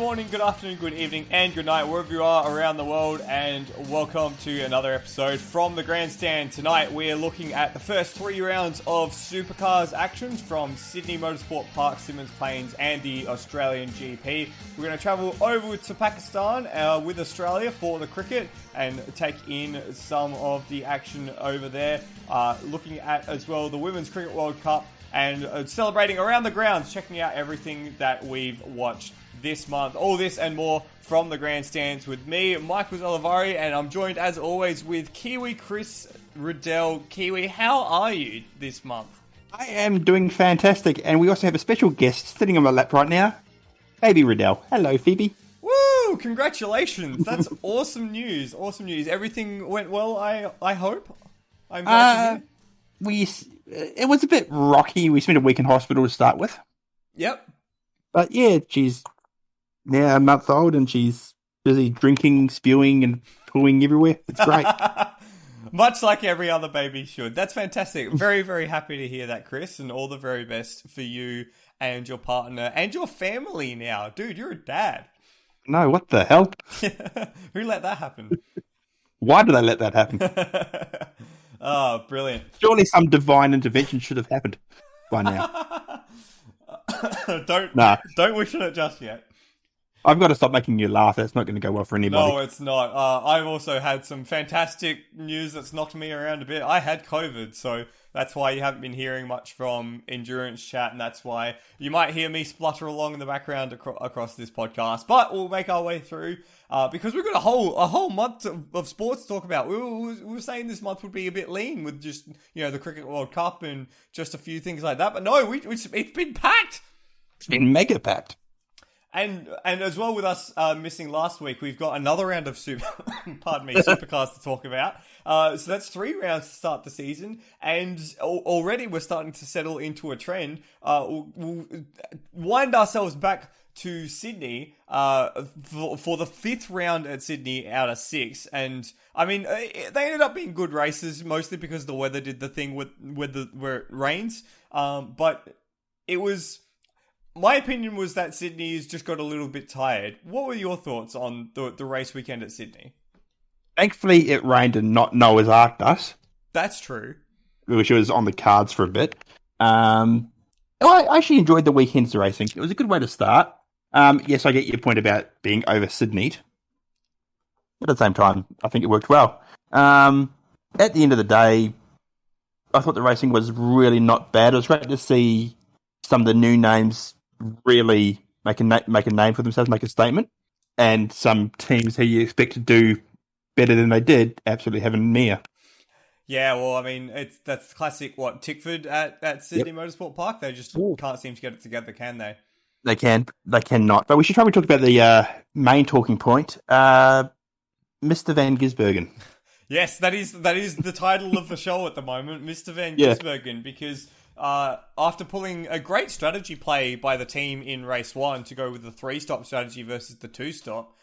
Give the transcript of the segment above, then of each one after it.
morning, good afternoon, good evening, and good night, wherever you are around the world, and welcome to another episode from the Grandstand. Tonight, we're looking at the first 3 rounds of Supercars actions from Sydney Motorsport Park, Symmons Plains, and the Australian GP. We're going to travel over to Pakistan with Australia for the cricket and take in some of the action over there. Looking at, as well, the Women's Cricket World Cup and celebrating around the grounds, checking out everything that we've watched this month. All this and more from the Grandstands with me, Michael Zalavari, and I'm joined as always with Kiwi Chris Riddell. Kiwi, how are you this month? I am doing fantastic, and we also have a special guest sitting on my lap right now, Baby Riddell. Hello, Phoebe. Woo! Congratulations! That's awesome news. Awesome news. Everything went well, I hope. I'm glad to hear. It was a bit rocky. We spent a week in hospital to start with. Yep. But yeah, she's now a month old and she's busy drinking, spewing, and pooing everywhere. It's great. Much like every other baby should. That's fantastic. Very, very happy to hear that, Chris, and all the very best for you and your partner and your family now. Dude, you're a dad. No, what the hell? Who let that happen? Why did they let that happen? Oh, brilliant. Surely some divine intervention should have happened by now. Don't wish on it just yet. I've got to stop making you laugh. That's not going to go well for anybody. No, it's not. I've also had some fantastic news that's knocked me around a bit. I had COVID, so that's why you haven't been hearing much from Endurance Chat, and that's why you might hear me splutter along in the background across this podcast. But we'll make our way through because we've got a whole month of sports to talk about. We were saying this month would be a bit lean with just the Cricket World Cup and just a few things like that. But no, it's been packed. It's been mega packed. And as well with us missing last week, we've got another round of Supercars to talk about. So that's 3 rounds to start the season, and already we're starting to settle into a trend. We'll wind ourselves back to Sydney for the 5th round at Sydney out of 6, and I mean they ended up being good races, mostly because the weather did the thing where it rains. But it was. My opinion was that Sydney's just got a little bit tired. What were your thoughts on the race weekend at Sydney? Thankfully, it rained and not Noah's Ark us. That's true. Which was on the cards for a bit. I actually enjoyed the weekend's racing. It was a good way to start. Yes, I get your point about being over Sydneyed. But at the same time, I think it worked well. At the end of the day, I thought the racing was really not bad. It was great to see some of the new names really make a name for themselves, make a statement, and some teams who you expect to do better than they did absolutely have a near. Yeah, well, I mean, that's classic. Tickford at Sydney Motorsport Park? They just can't seem to get it together, can they? They cannot. But we should probably talk about the main talking point, Mr. Van Gisbergen. Yes, that is the title of the show at the moment, Mr. Van Gisbergen, because after pulling a great strategy play by the team in race 1 to go with the 3-stop strategy versus the 2-stop,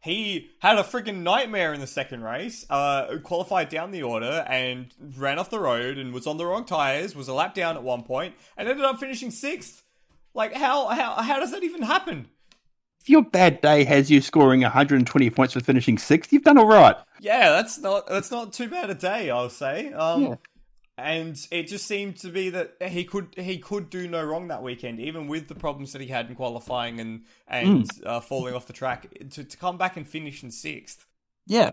he had a freaking nightmare in the second race, qualified down the order and ran off the road and was on the wrong tyres, was a lap down at one point, and ended up finishing 6th. Like, how does that even happen? If your bad day has you scoring 120 points for finishing 6th, you've done all right. Yeah, that's not too bad a day, I'll say. And it just seemed to be that he could do no wrong that weekend, even with the problems that he had in qualifying and falling off the track, to come back and finish in 6th. Yeah,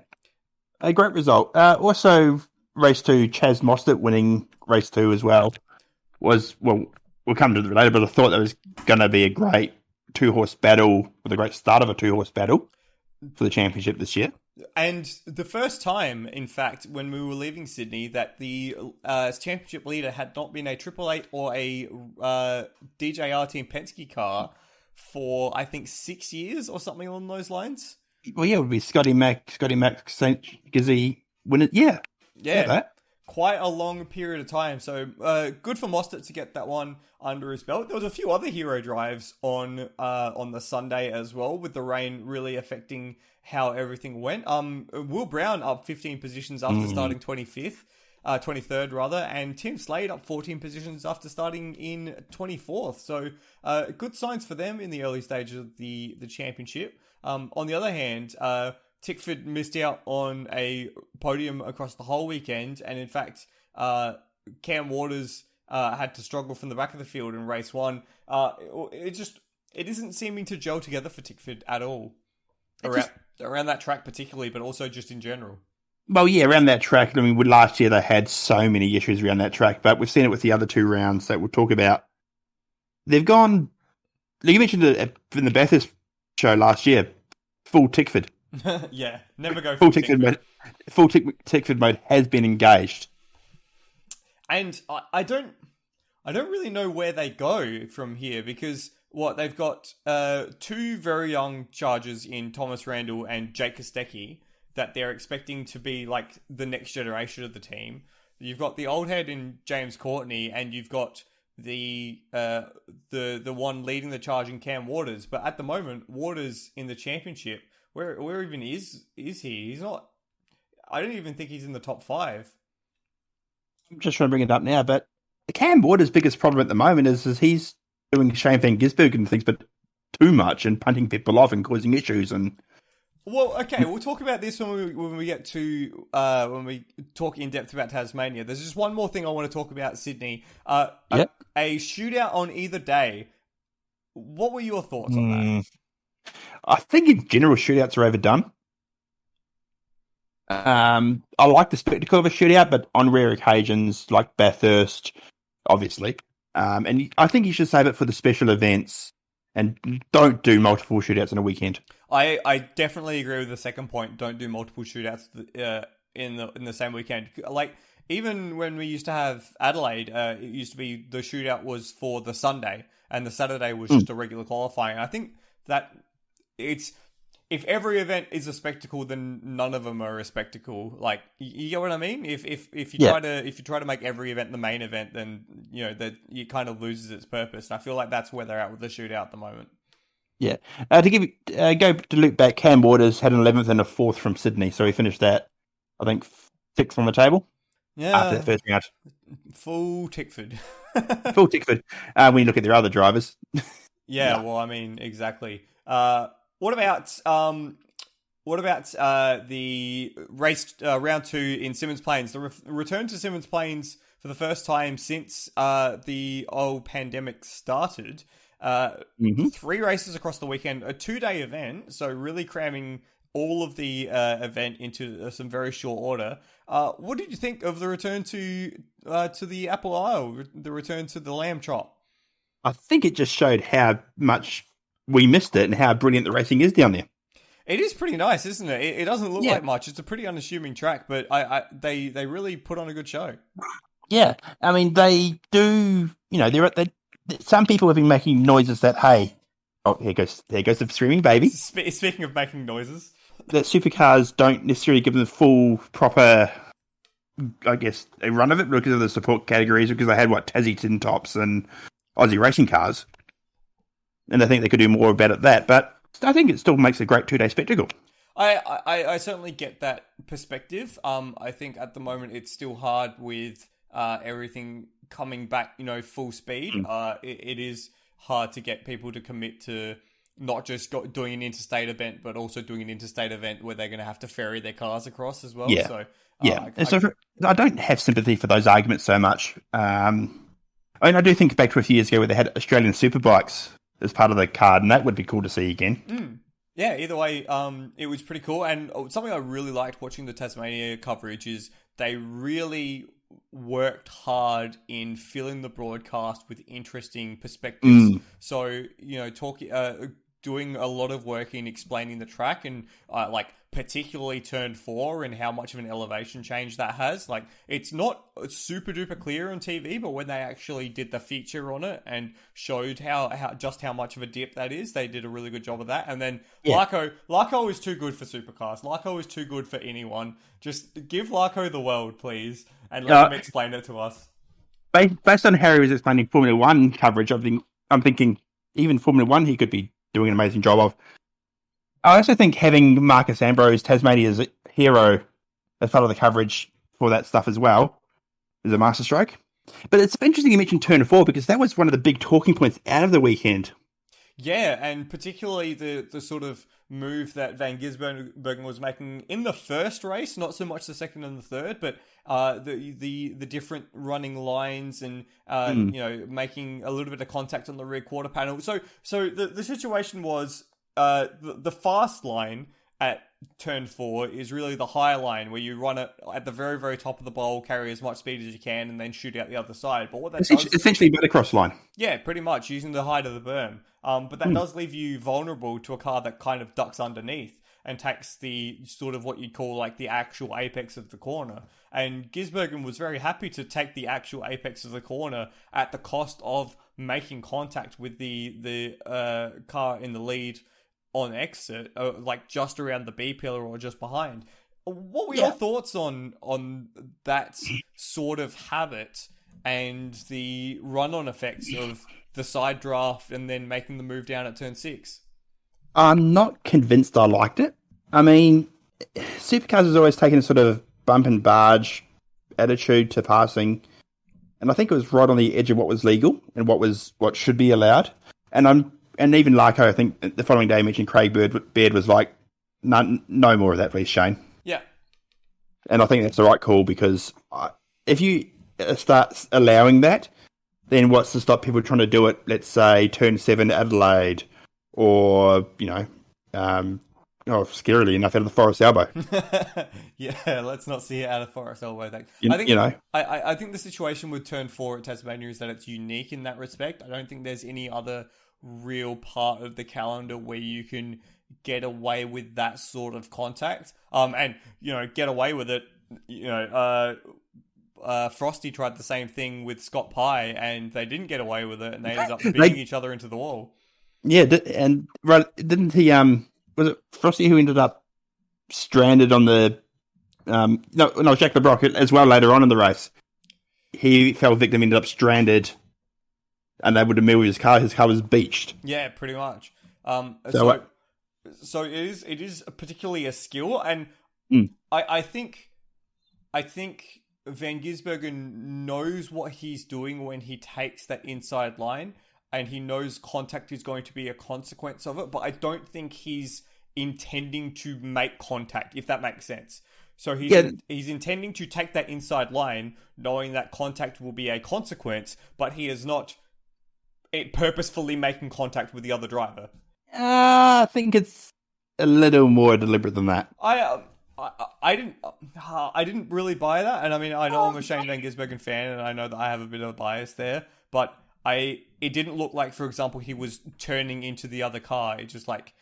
a great result. Also, race 2, Chaz Mostert winning race 2 as well we'll come to it later, but I thought that was going to be a great 2-horse battle, with a great start of a 2-horse battle for the championship this year. And the first time, in fact, when we were leaving Sydney, that the championship leader had not been a 888 or a DJR Team Penske car for, I think, 6 years or something along those lines. Well, yeah, it would be Scotty Mac, St. Gizzy win it. Yeah. Quite a long period of time. So good for Mostert to get that one under his belt. There was a few other hero drives on the Sunday as well, with the rain really affecting how everything went. Will Brown up 15 positions after starting 25th. 23rd rather, and Tim Slade up 14 positions after starting in 24th. So good signs for them in the early stages of the championship. On the other hand, Tickford missed out on a podium across the whole weekend, and in fact, Cam Waters had to struggle from the back of the field in race 1. It isn't seeming to gel together for Tickford at all. Around that track particularly, but also just in general. Well, yeah, around that track. I mean, last year they had so many issues around that track, but we've seen it with the other 2 rounds that we'll talk about. They've gone, like you mentioned in the Bathurst show last year, full Tickford. Yeah, never go full Tickford mode. Full Tickford mode has been engaged. And I don't really know where they go from here, because they've got 2 very young chargers in Thomas Randall and Jake Kostecki that they're expecting to be like the next generation of the team. You've got the old head in James Courtney, and you've got the one leading the charge in Cam Waters. But at the moment, Waters in the championship, where even is he? He's not. I don't even think he's in the top 5. I'm just trying to bring it up now, but the Cam Waters' biggest problem at the moment is he's doing Shane Van Gisbergen and things, but too much, and punting people off and causing issues. And well, okay, we'll talk about this when we get to when we talk in depth about Tasmania. There's just one more thing I want to talk about Sydney. A shootout on either day. What were your thoughts on that? I think in general shootouts are overdone. I like the spectacle of a shootout, but on rare occasions, like Bathurst, obviously. And I think you should save it for the special events and don't do multiple shootouts in a weekend. I definitely agree with the second point. Don't do multiple shootouts in the same weekend. Like, even when we used to have Adelaide, it used to be the shootout was for the Sunday and the Saturday was just a regular qualifying. I think that if every event is a spectacle, then none of them are a spectacle. Like, you get what I mean? If you try to make every event the main event, then that it kind of loses its purpose. And I feel like that's where they're at with the shootout at the moment. Yeah. Go to look back, Cam Waters had an 11th and a 4th from Sydney, so he finished that, I think, 6th on the table. Yeah. After the first round. Full Tickford. Full Tickford. When you look at their other drivers. Yeah, well, I mean, exactly. What about the race round 2 in Symmons Plains? The return to Symmons Plains for the first time since the old pandemic started. 3 races across the weekend, a 2-day event, so really cramming all of the event into some very short order. What did you think of the return to the Apple Isle, the return to the lamb chop? I think it just showed how much we missed it and how brilliant the racing is down there. It is pretty nice, isn't it? It doesn't look like much. It's a pretty unassuming track, but they really put on a good show. Yeah, I mean, they do. Some people have been making noises that, hey, there goes the streaming baby. Speaking of making noises, that supercars don't necessarily give them the full proper, I guess, a run of it because of the support categories, because they had Tassie tin tops and Aussie racing cars, and I think they could do more about it that. But I think it still makes a great 2-day spectacle. I certainly get that perspective. I think at the moment it's still hard with everything coming back, full speed. It is hard to get people to commit to not just doing an interstate event, but also doing an interstate event where they're going to have to ferry their cars across as well. Yeah. I don't have sympathy for those arguments so much. I do think back to a few years ago where they had Australian Superbikes as part of the card, and that would be cool to see again. Yeah, either way, it was pretty cool. And something I really liked watching the Tasmania coverage is they really worked hard in filling the broadcast with interesting perspectives. So, doing a lot of work in explaining the track and particularly turn 4 and how much of an elevation change that has. Like, it's not super duper clear on TV, but when they actually did the feature on it and showed how much of a dip that is, they did a really good job of that. And then Larko is too good for Supercars. Larko is too good for anyone. Just give Larko the world, please, and let him explain it to us. Based on how he was explaining Formula 1 coverage, I'm thinking even Formula 1 he could be doing an amazing job of. I also think having Marcus Ambrose, Tasmania's hero, as part of the coverage for that stuff as well, as a masterstroke. But it's interesting you mentioned turn 4 because that was one of the big talking points out of the weekend. Yeah, and particularly the sort of move that Van Gisbergen was making in the first race, not so much the second and the third, but the different running lines and making a little bit of contact on the rear quarter panel. So the situation was the fast line at turn 4 is really the high line where you run it at the very, very top of the bowl, carry as much speed as you can, and then shoot out the other side. But what that does... Essentially motocross line. Yeah, pretty much, using the height of the berm. But that does leave you vulnerable to a car that kind of ducks underneath and takes the sort of what you'd call like the actual apex of the corner. And Gisbergen was very happy to take the actual apex of the corner at the cost of making contact with the car in the lead on exit, like just around the B pillar or just behind. What were your thoughts on that sort of habit and the run-on effects of the side draft and then making the move down at turn 6? I'm not convinced I liked it. I mean, Supercars has always taken a sort of bump and barge attitude to passing, and I think it was right on the edge of what was legal and what should be allowed. And even Larko, I think the following day mentioned Craig Baird was like, no more of that, please, Shane. Yeah. And I think that's the right call because if you start allowing that, then what's to stop people trying to do it, let's say, turn 7 Adelaide or, scarily enough, out of the Forest Elbow. Yeah, let's not see it out of Forest Elbow. I think the situation with turn 4 at Tasmania is that it's unique in that respect. I don't think there's any other real part of the calendar where you can get away with that sort of contact. Get away with it. Frosty tried the same thing with Scott Pye, and they didn't get away with it, and they ended up beating each other into the wall. Yeah, and didn't he? Was it Frosty who ended up stranded on the? No, Jack LeBrock as well later on in the race. He fell victim, ended up stranded, and able to move his car. His car was beached. Yeah, pretty much. So it is particularly a skill, and I think Van Gisbergen knows what he's doing when he takes that inside line, and he knows contact is going to be a consequence of it, but I don't think he's intending to make contact, if that makes sense. So he's intending to take that inside line, knowing that contact will be a consequence, but he is not purposefully making contact with the other driver. I think it's a little more deliberate than that. I didn't really buy that, and I mean, I know I'm a Shane Van Gisbergen fan, and I know that I have a bit of a bias there, but it didn't look like, for example, he was turning into the other car. It just like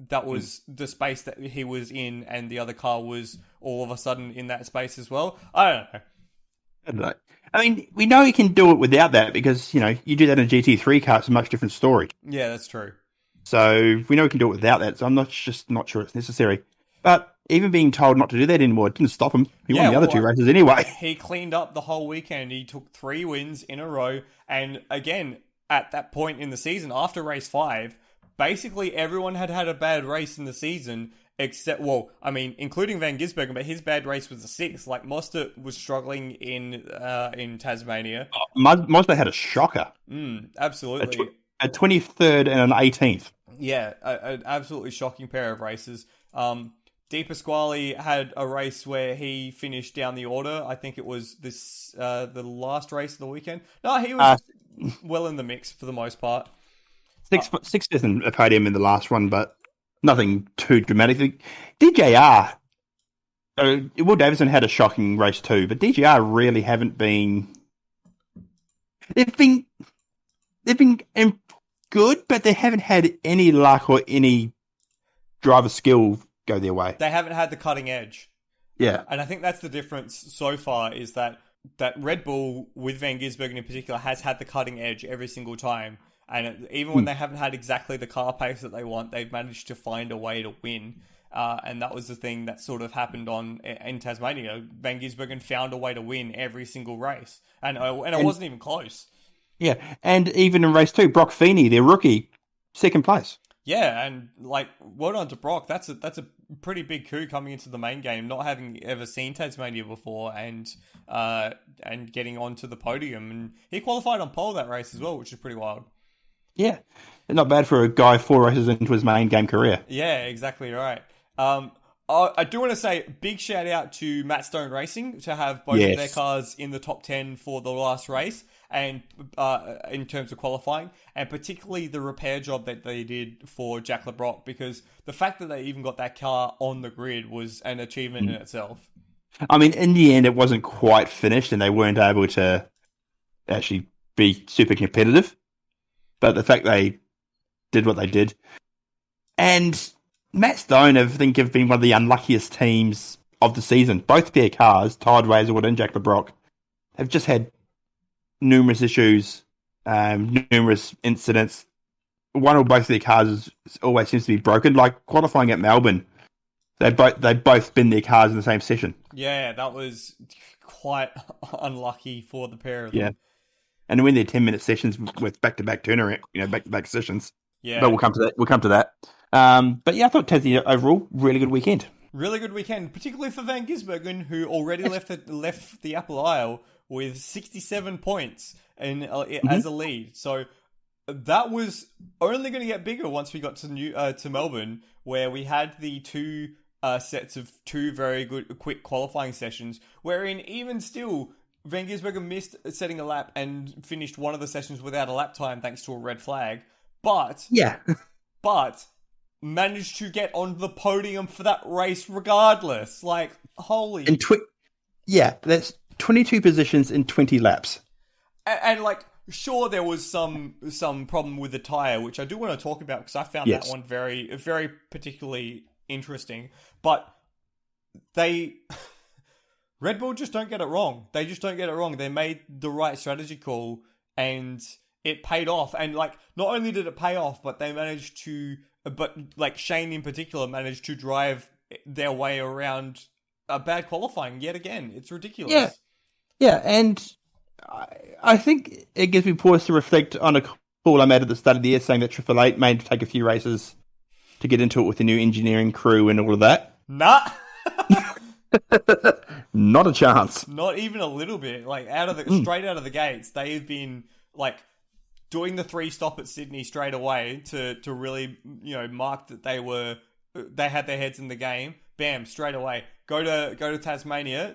that was the space that he was in, and the other car was all of a sudden in that space as well. I don't know. I mean, we know he can do it without that because, you do that in a GT3 car, it's a much different story. Yeah, that's true. So we know he can do it without that, so I'm not sure it's necessary. But even being told not to do that anymore, it didn't stop him. He won the other two races anyway. He cleaned up the whole weekend. He took 3 wins in a row. And again, at that point in the season, after race 5, basically everyone had a bad race in the season, except, including Van Gisbergen, but his bad race was the 6th. Like, Mostert was struggling in Tasmania. Mostert had a shocker. Absolutely. A 23rd and an 18th. Yeah, an absolutely shocking pair of races. Di Pasquale had a race where he finished down the order. I think it was the last race of the weekend. No, he was well in the mix for the most part. Sixth in a podium in the last one, but nothing too dramatic. DJR, Will Davison had a shocking race too, but DJR really haven't been. They've been good, but they haven't had any luck or any driver skill go their way. They haven't had the cutting edge. Yeah. And I think that's the difference so far is that Red Bull, with Van Gisbergen in particular, has had the cutting edge every single time. And even when they haven't had exactly the car pace that they want, they've managed to find a way to win. And that was the thing that sort of happened in Tasmania. Van Gisbergen found a way to win every single race. And it wasn't even close. Yeah, and even in race 2, Brock Feeney, their rookie, second place. Yeah, and like, well done to Brock. That's a pretty big coup coming into the main game, not having ever seen Tasmania before, and getting onto the podium. And he qualified on pole that race as well, which is pretty wild. Yeah, not bad for a guy 4 races into his main game career. Yeah, exactly right. I do want to say big shout out to Matt Stone Racing to have both of their cars in the top 10 for the last race, and in terms of qualifying, and particularly the repair job that they did for Jack LeBrock, because the fact that they even got that car on the grid was an achievement in itself. I mean, in the end, it wasn't quite finished, and they weren't able to actually be super competitive. But the fact they did what they did, and Matt Stone, I think, have been one of the unluckiest teams of the season. Both their cars, Todd Razorwood and Jack LeBrock, have just had numerous issues, numerous incidents. One or both of their cars always seems to be broken. Like qualifying at Melbourne, they both bin their cars in the same session. Yeah, that was quite unlucky for the pair of them. Yeah, and when they're 10-minute sessions with back-to-back turnaround, back-to-back sessions. Yeah, but we'll come to that. But yeah, I thought Tassie overall really good weekend. Really good weekend, particularly for Van Gisbergen, who already left the Apple Isle with 67 points as a lead. So that was only going to get bigger once we got to Melbourne, where we had the two sets of two very good quick qualifying sessions, wherein even still Van Gisbergen missed setting a lap and finished one of the sessions without a lap time thanks to a red flag. But managed to get on the podium for that race regardless. Like, holy... that's 22 positions in 20 laps. And like, sure, there was some problem with the tyre, which I do want to talk about because I found that one very, very particularly interesting. But Red Bull just don't get it wrong. They just don't get it wrong. They made the right strategy call and it paid off. And like, not only did it pay off, but they managed to... But like Shane in particular managed to drive their way around a bad qualifying yet again. It's ridiculous. Yeah, and I think it gives me pause to reflect on a call I made at the start of the year saying that Triple Eight may take a few races to get into it with the new engineering crew and all of that. Nah. Not a chance. Not even a little bit. Like straight out of the gates, they've been like doing the 3-stop at Sydney straight away to really, mark that they had their heads in the game. Bam, straight away. Go to Tasmania,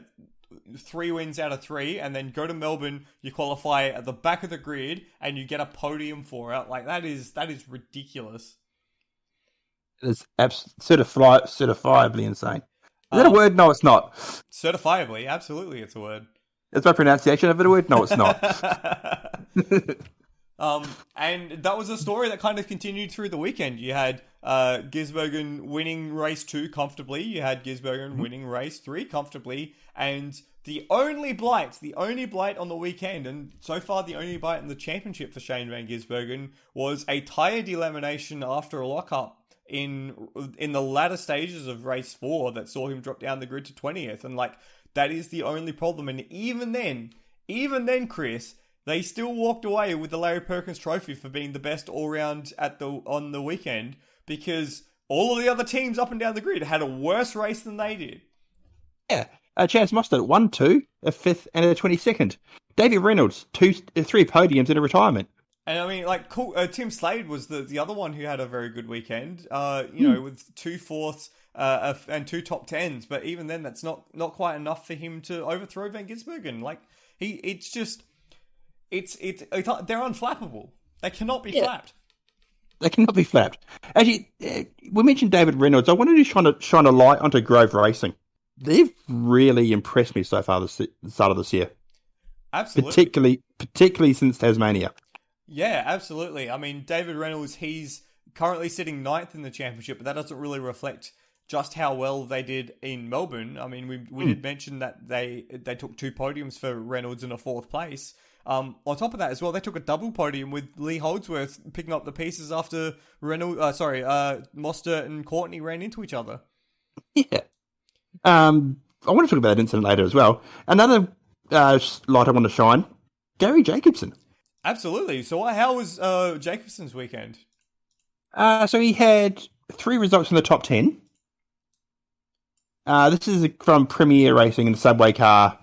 3 wins out of 3, and then go to Melbourne, you qualify at the back of the grid and you get a podium for it. Like that is ridiculous. It's certifiably insane. Is that a word? No, it's not. Certifiably, absolutely it's a word. Is my pronunciation of it a word? No, it's not. And that was a story that kind of continued through the weekend. You had Gisbergen winning race 2 comfortably. You had Gisbergen winning race 3 comfortably. And the only blight on the weekend, and so far the only blight in the championship for Shane Van Gisbergen, was a tyre delamination after a lockup in the latter stages of race 4 that saw him drop down the grid to 20th. And like, that is the only problem. And even then, Chris, they still walked away with the Larry Perkins Trophy for being the best all-round on the weekend, because all of the other teams up and down the grid had a worse race than they did. Yeah, Chance Mostert 1, 2, a 5th, and a 22nd. David Reynolds 3 podiums in a retirement. And I mean, like, cool. Tim Slade was the other one who had a very good weekend. With 2 fourths and 2 top 10s. But even then, that's not quite enough for him to overthrow Van Gisbergen. Like they're unflappable. They cannot be flapped. They cannot be flapped. Actually, we mentioned David Reynolds. I wanted to shine a light onto Grove Racing. They've really impressed me so far the start of this year. Absolutely. Particularly since Tasmania. Yeah, absolutely. I mean, David Reynolds, he's currently sitting 9th in the championship, but that doesn't really reflect just how well they did in Melbourne. I mean, we did mention that they took 2 podiums for Reynolds in a 4th place. On top of that as well, they took a double podium with Lee Holdsworth picking up the pieces after Mostert and Courtney ran into each other. Yeah. I want to talk about that incident later as well. Another light I want to shine, Gary Jacobson. Absolutely. So how was Jacobson's weekend? So he had 3 results in the top 10. This is from Premier Racing in the Subway car.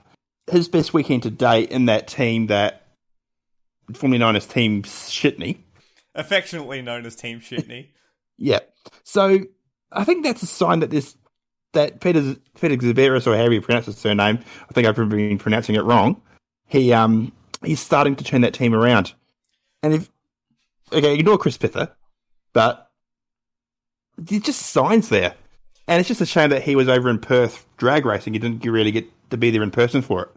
His best weekend to date in that team that, formerly known as Team Shitney. Affectionately known as Team Shitney. Yeah. So I think that's a sign that that Peter Zaveris, or however you pronounce his surname, I think I've been pronouncing it wrong. He's starting to turn that team around. And ignore Chris Pither, but there's just signs there. And it's just a shame that he was over in Perth drag racing. He didn't really get to be there in person for it.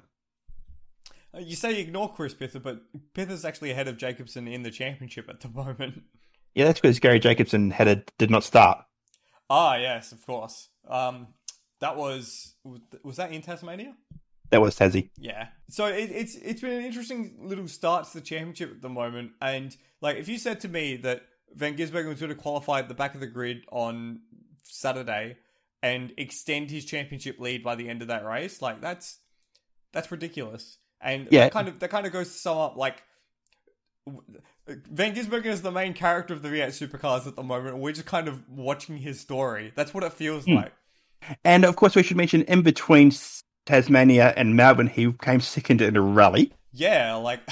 You say you ignore Chris Pither, but Pither's actually ahead of Jacobson in the championship at the moment. Yeah, that's because Gary Jacobson did not start. Ah, yes, of course. That was that in Tasmania? That was Tassie. Yeah. So it's been an interesting little start to the championship at the moment. And like, if you said to me that Van Gisbergen was going to qualify at the back of the grid on Saturday and extend his championship lead by the end of that race, like that's ridiculous. And that kind of goes to sum up, like, Van Gisbergen is the main character of the V8 Supercars at the moment. We're just kind of watching his story. That's what it feels like. And of course, we should mention in between Tasmania and Melbourne, he came second in a rally. Yeah, like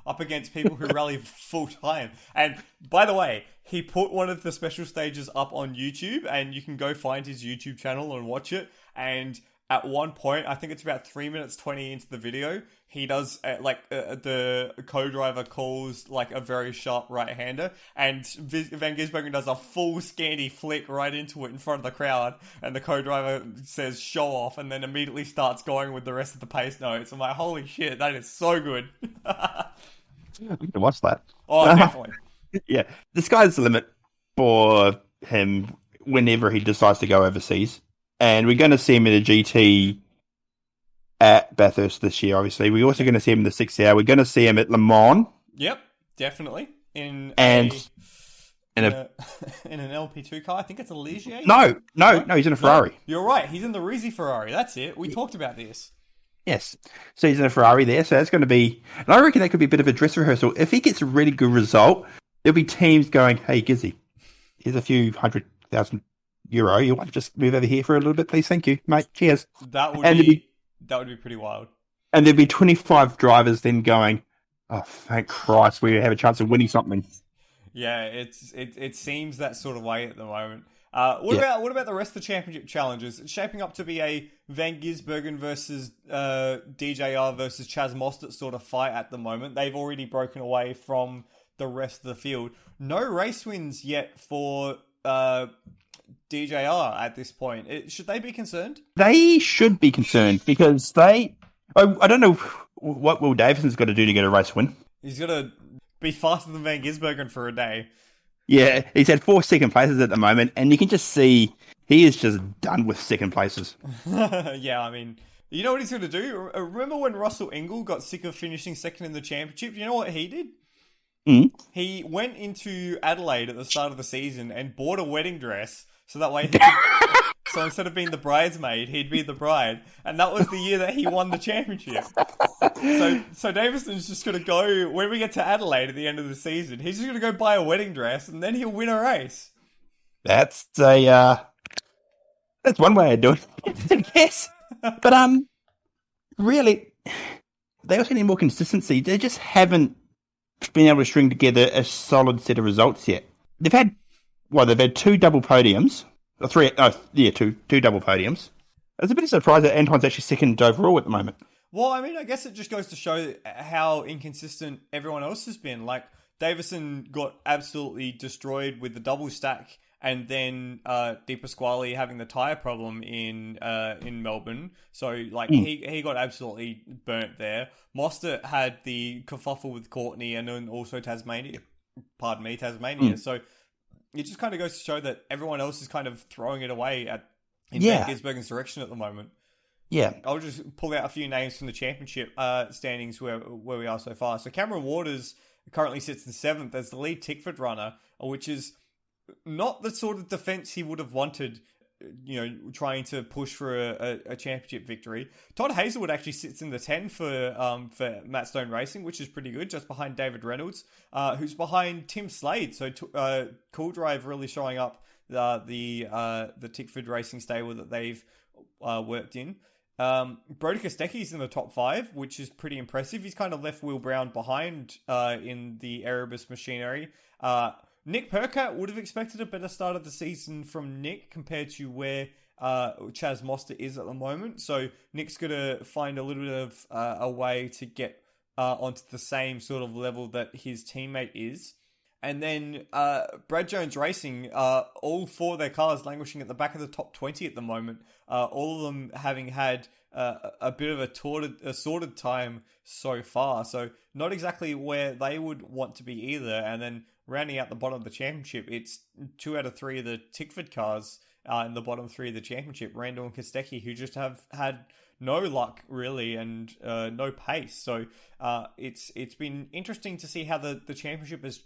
up against people who rally full time. And by the way, he put one of the special stages up on YouTube, and you can go find his YouTube channel and watch it. And at one point, I think it's about 3 minutes 20 into the video, he does the co-driver calls like a very sharp right-hander, and Van Gisbergen does a full scanty flick right into it in front of the crowd, and the co-driver says show off, and then immediately starts going with the rest of the pace notes. I'm like, holy shit, that is so good. We can watch that. Oh, definitely. Yeah, the sky's the limit for him whenever he decides to go overseas. And we're going to see him in a GT at Bathurst this year, obviously. We're also going to see him in the 6 hour. We're going to see him at Le Mans. Yep, definitely. In an LP2 car. I think it's a Ligier. No, he's in a Ferrari. No, you're right. He's in the Rizzi Ferrari. That's it. We talked about this. Yes. So he's in a Ferrari there. So that's going to be... And I reckon that could be a bit of a dress rehearsal. If he gets a really good result, there'll be teams going, hey, Gizzy, here's a few €100,000. You want to just move over here for a little bit, please? Thank you, mate. Cheers. That would be pretty wild. And there'd be 25 drivers then going, oh, thank Christ, we have a chance of winning something. Yeah, it seems that sort of way at the moment. What about the rest of the championship challenges? It's shaping up to be a Van Gisbergen versus DJR versus Chaz Mostert sort of fight at the moment. They've already broken away from the rest of the field. No race wins yet for DJR at this point. Should they be concerned? They should be concerned because I don't know what Will Davison's got to do to get a race win. He's got to be faster than Van Gisbergen for a day. Yeah, he's had 4 second places at the moment, and you can just see he is just done with second places. Yeah, I mean, you know what he's going to do? Remember when Russell Ingall got sick of finishing second in the championship? You know what he did? He went into Adelaide at the start of the season and bought a wedding dress so that way so instead of being the bridesmaid, he'd be the bride. And that was the year that he won the championship. So Davison's just going to go, when we get to Adelaide at the end of the season, he's just going to go buy a wedding dress and then he'll win a race. That's one way of doing it, I guess. But really, they also need more consistency. They just haven't been able to string together a solid set of results yet. They've had 2 double podiums. Two double podiums. It's a bit of a surprise that Anton's actually second overall at the moment. Well, I mean, I guess it just goes to show how inconsistent everyone else has been. Like, Davison got absolutely destroyed with the double stack, and then Di Pasquale having the tyre problem in Melbourne. So, like, he got absolutely burnt there. Mostert had the kerfuffle with Courtney, and then also Tasmania. So it just kind of goes to show that everyone else is kind of throwing it away in Van Gisbergen's direction at the moment. Yeah. I'll just pull out a few names from the championship standings where we are so far. So Cameron Waters currently sits in 7th as the lead Tickford runner, which is not the sort of defence he would have wanted trying to push for a championship victory. Todd Hazelwood actually sits in the 10 for Matt Stone Racing, which is pretty good, just behind David Reynolds, who's behind Tim Slade. So Cool Drive really showing up the Tickford Racing stable that they've worked in. Brody Kostecki's in the top 5, which is pretty impressive. He's kind of left Will Brown behind in the Erebus machinery. Nick Percat would have expected a better start of the season from Nick compared to where Chaz Moster is at the moment. So Nick's going to find a little bit of a way to get onto the same sort of level that his teammate is. And then Brad Jones Racing, all 4 of their cars languishing at the back of the top 20 at the moment. All of them having had a bit of a sorted time so far. So not exactly where they would want to be either. And then rounding out the bottom of the championship, it's 2 out of 3 of the Tickford cars in the bottom 3 of the championship, Randall and Kostecki, who just have had no luck really and no pace. So it's been interesting to see how the championship has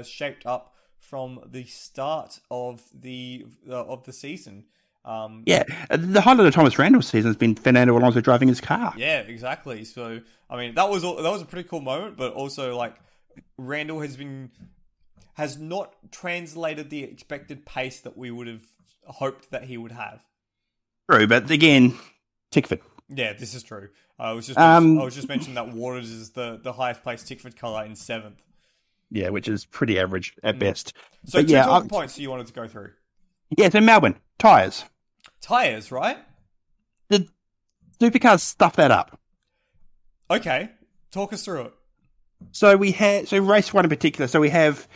shaped up from the start of the season. The highlight of Thomas Randall's season has been Fernando Alonso driving his car. Yeah, exactly. So I mean that was a pretty cool moment, but also like Randall has not translated the expected pace that we would have hoped that he would have. True, but again, Tickford. Yeah, this is true. I was just mentioning that Waters is the highest placed Tickford colour in 7th. Yeah, which is pretty average at best. So but 2 talking points you wanted to go through. Yeah, so Melbourne, tyres. Tyres, right? The Supercars stuff that up. Okay, talk us through it. So race 1 in particular, so we have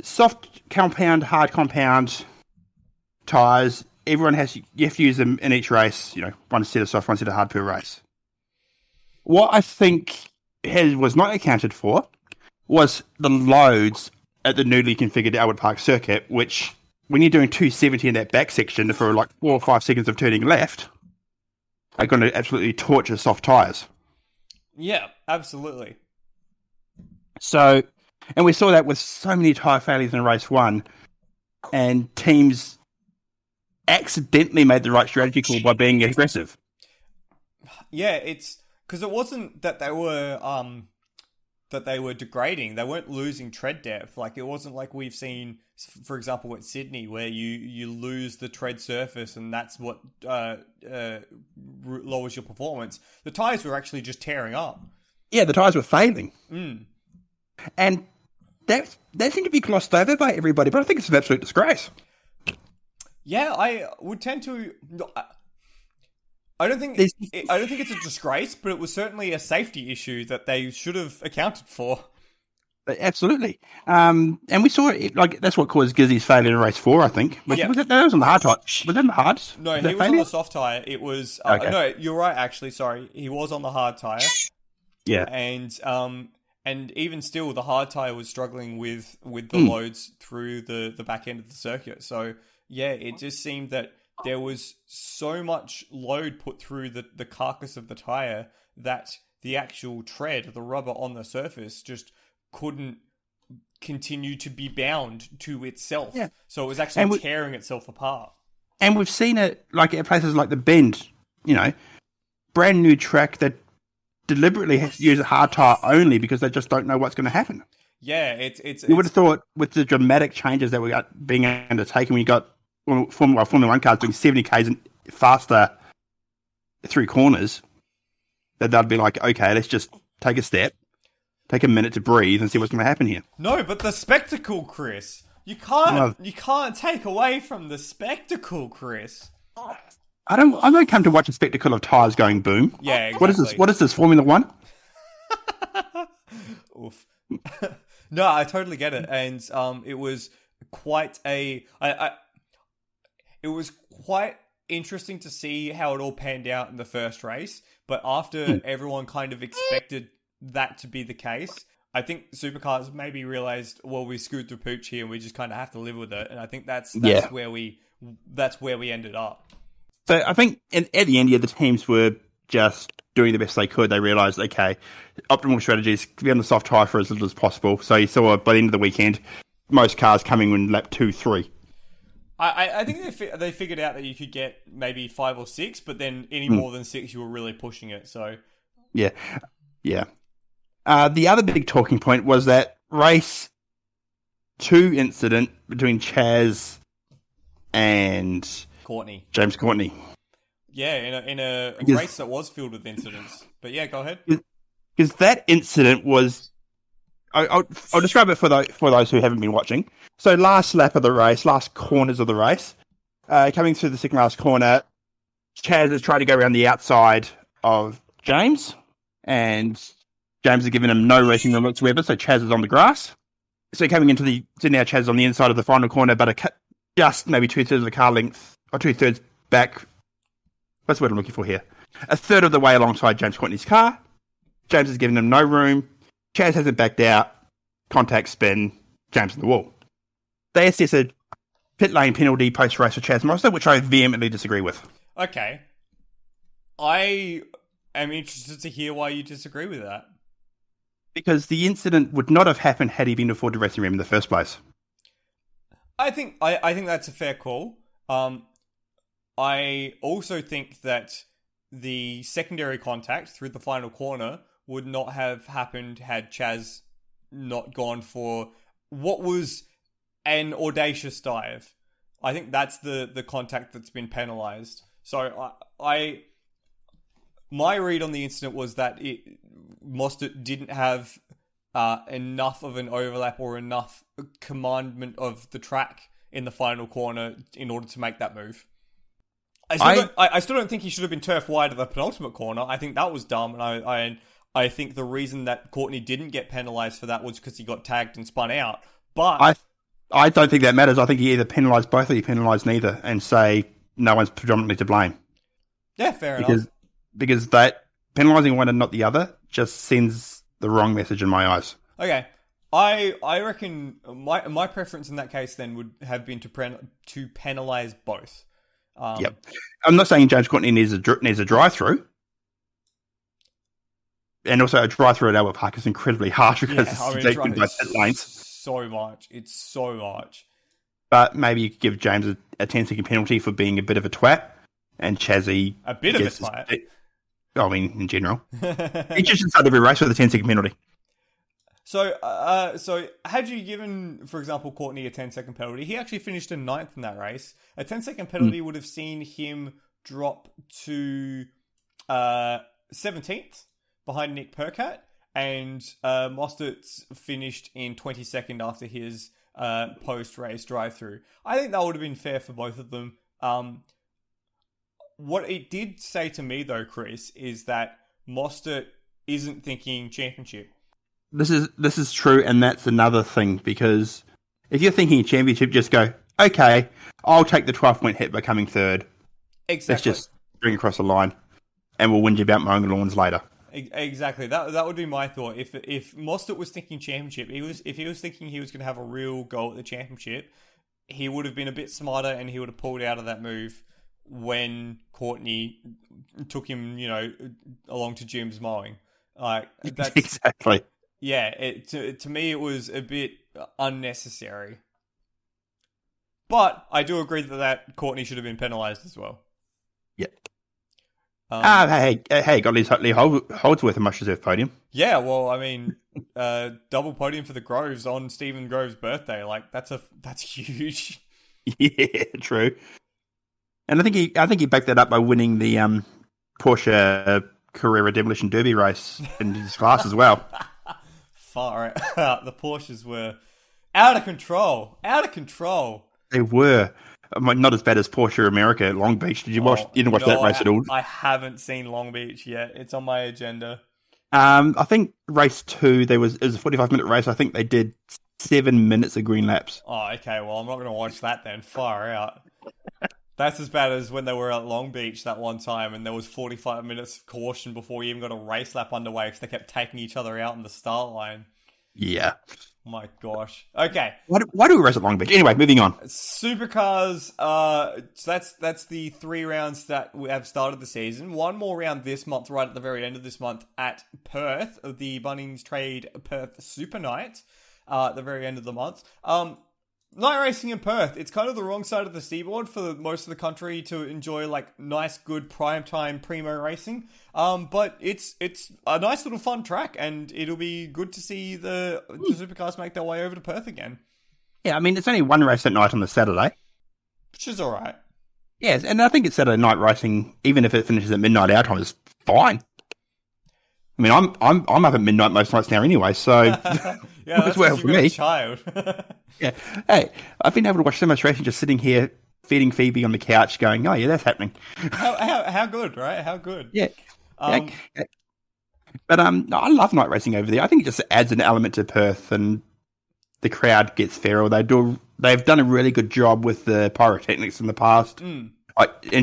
soft compound, hard compound tyres. You have to use them in each race, one set of soft, one set of hard per race. What I think was not accounted for was the loads at the newly configured Albert Park circuit, which when you're doing 270 in that back section for like 4 or 5 seconds of turning left, are going to absolutely torture soft tyres. Yeah, absolutely. So, and we saw that with so many tyre failures in race 1, and teams accidentally made the right strategy call by being aggressive. Yeah, it's because it wasn't that they were degrading. They weren't losing tread depth. Like it wasn't like we've seen, for example, at Sydney, where you lose the tread surface and that's what lowers your performance. The tyres were actually just tearing up. Yeah, the tyres were failing. And that seemed to be glossed over by everybody, but I think it's an absolute disgrace. Yeah, I would tend to. I don't think it's a disgrace, but it was certainly a safety issue that they should have accounted for. Absolutely, and we saw it. Like that's what caused Gizzy's failure in race 4, I think. Was that on the hard tyre? Was that on the hards? No, he was on the soft tyre. It was okay. No, you're right. Actually, sorry, he was on the hard tyre. Yeah, and even still, the hard tyre was struggling with the loads through the back end of the circuit. So. Yeah, it just seemed that there was so much load put through the carcass of the tyre that the actual tread, the rubber on the surface, just couldn't continue to be bound to itself. Yeah. So it was actually tearing itself apart. And we've seen it like at places like the Bend, brand new track that deliberately has to use a hard tyre only because they just don't know what's going to happen. Yeah, you would have thought with the dramatic changes that we got being undertaken, when you got Formula 1 cars doing 70 k's and faster through corners, that they'd be like, okay, let's just take a step, take a minute to breathe, and see what's going to happen here. No, but the spectacle, Chris, you can't take away from the spectacle, Chris. I don't come to watch a spectacle of tyres going boom. Yeah, exactly. What is this? Formula 1? Oof. No, I totally get it, and it was quite it was quite interesting to see how it all panned out in the first race. But after everyone kind of expected that to be the case, I think Supercars maybe realized, well, we screwed the pooch here, and we just kind of have to live with it. And I think that's where we ended up. So I think at the end, the teams were just doing the best they could. They realised, okay, optimal strategies to be on the soft tyre for as little as possible. So you saw by the end of the weekend, most cars coming in lap 2, 3. I think they figured out that you could get maybe 5 or 6, but then any more than 6, you were really pushing it. So yeah. The other big talking point was that race 2 incident between Chaz and James Courtney. Yeah, in a race that was filled with incidents. But yeah, go ahead. Because that incident was, I'll describe it for those who haven't been watching. So last lap of the race, last corners of the race, coming through the second last corner, Chaz has tried to go around the outside of James, and James has given him no racing room whatsoever, so Chaz is on the grass. So coming so now Chaz is on the inside of the final corner, but just maybe 2/3 of the car length, or 2/3 back. What's the word I'm looking for here? A third of the way alongside James Courtney's car. James has given him no room. Chaz hasn't backed out. Contact spin. James in the wall. They assess a pit lane penalty post-race for Chaz Morrison, which I vehemently disagree with. Okay. I am interested to hear why you disagree with that. Because the incident would not have happened had he been afforded racing room in the first place. I think that's a fair call. I also think that the secondary contact through the final corner would not have happened had Chaz not gone for what was an audacious dive. I think that's the contact that's been penalised. So my read on the incident was that Mostert didn't have enough of an overlap or enough commandment of the track in the final corner in order to make that move. I still don't think he should have been turf wide at the penultimate corner. I think that was dumb, and I think the reason that Courtney didn't get penalised for that was because he got tagged and spun out. But I don't think that matters. I think he either penalised both or he penalised neither, and say no one's predominantly to blame. Yeah, fair enough. Because that penalising one and not the other just sends the wrong message in my eyes. Okay. I reckon my preference in that case then would have been to penalise both. Yep. I'm not saying James Courtney needs a drive-through. And also a drive-through at Albert Park is incredibly harsh because it's deep in both pit lanes. It's so much. But maybe you could give James a 10-second penalty for being a bit of a twat, and Chazzy... A bit of a twat? I mean, in general. He just start every race with a 10-second penalty. So had you given, for example, Courtney a 10-second penalty, he actually finished in 9th in that race. A 10-second penalty would have seen him drop to 17th behind Nick Percat, and Mostert finished in 22nd after his post-race drive-through. I think that would have been fair for both of them. What it did say to me, though, Chris, is that Mostert isn't thinking championship. This is true, and that's another thing, because if you're thinking championship, just go, okay, I'll take the 12-point hit by coming third. Exactly. Let's just bring across the line, and we'll whinge about mowing lawns later. Exactly. That would be my thought. If Mostert was thinking championship, if he was thinking he was going to have a real go at the championship, he would have been a bit smarter, and he would have pulled out of that move when Courtney took him, along to Jim's mowing. That's exactly. Yeah, to me it was a bit unnecessary. But I do agree that Courtney should have been penalised as well. Yeah. Hey, got Lee Holdsworth a much-deserved podium. Yeah, well, I mean, double podium for the Groves on Stephen Groves' birthday. That's huge. Yeah, true. And I think he backed that up by winning the Porsche Carrera Demolition Derby race in his class as well. Far out. The Porsches were out of control. They were. Not as bad as Porsche America at Long Beach. Did you watch? You didn't watch that race at all? I haven't seen Long Beach yet. It's on my agenda. I think race 2, it was a 45-minute race. I think they did 7 minutes of green laps. Oh, okay. Well, I'm not going to watch that then. Far out. That's as bad as when they were at Long Beach that one time and there was 45 minutes of caution before we even got a race lap underway because they kept taking each other out in the start line. Yeah. My gosh. Okay. Why do we race at Long Beach? Anyway, moving on. Supercars. So that's the 3 rounds that we have started the season. One more round this month, right at the very end of this month at Perth, the Bunnings Trade Perth Super Night, at the very end of the month. Night racing in Perth, it's kind of the wrong side of the seaboard for most of the country to enjoy like nice, good primetime primo racing. But it's a nice little fun track, and it'll be good to see the supercars make their way over to Perth again. Yeah, I mean, it's only one race at night on the Saturday. Which is all right. Yes, and I think it's Saturday night racing, even if it finishes at midnight our time, is fine. I mean, I'm up at midnight most nights now anyway, so yeah, that's well for me. A child. Yeah. Hey, I've been able to watch so much racing just sitting here feeding Phoebe on the couch going, oh yeah, that's happening. How good, right? How good. Yeah. But I love night racing over there. I think it just adds an element to Perth, and the crowd gets feral. They've done a really good job with the pyrotechnics in the past. And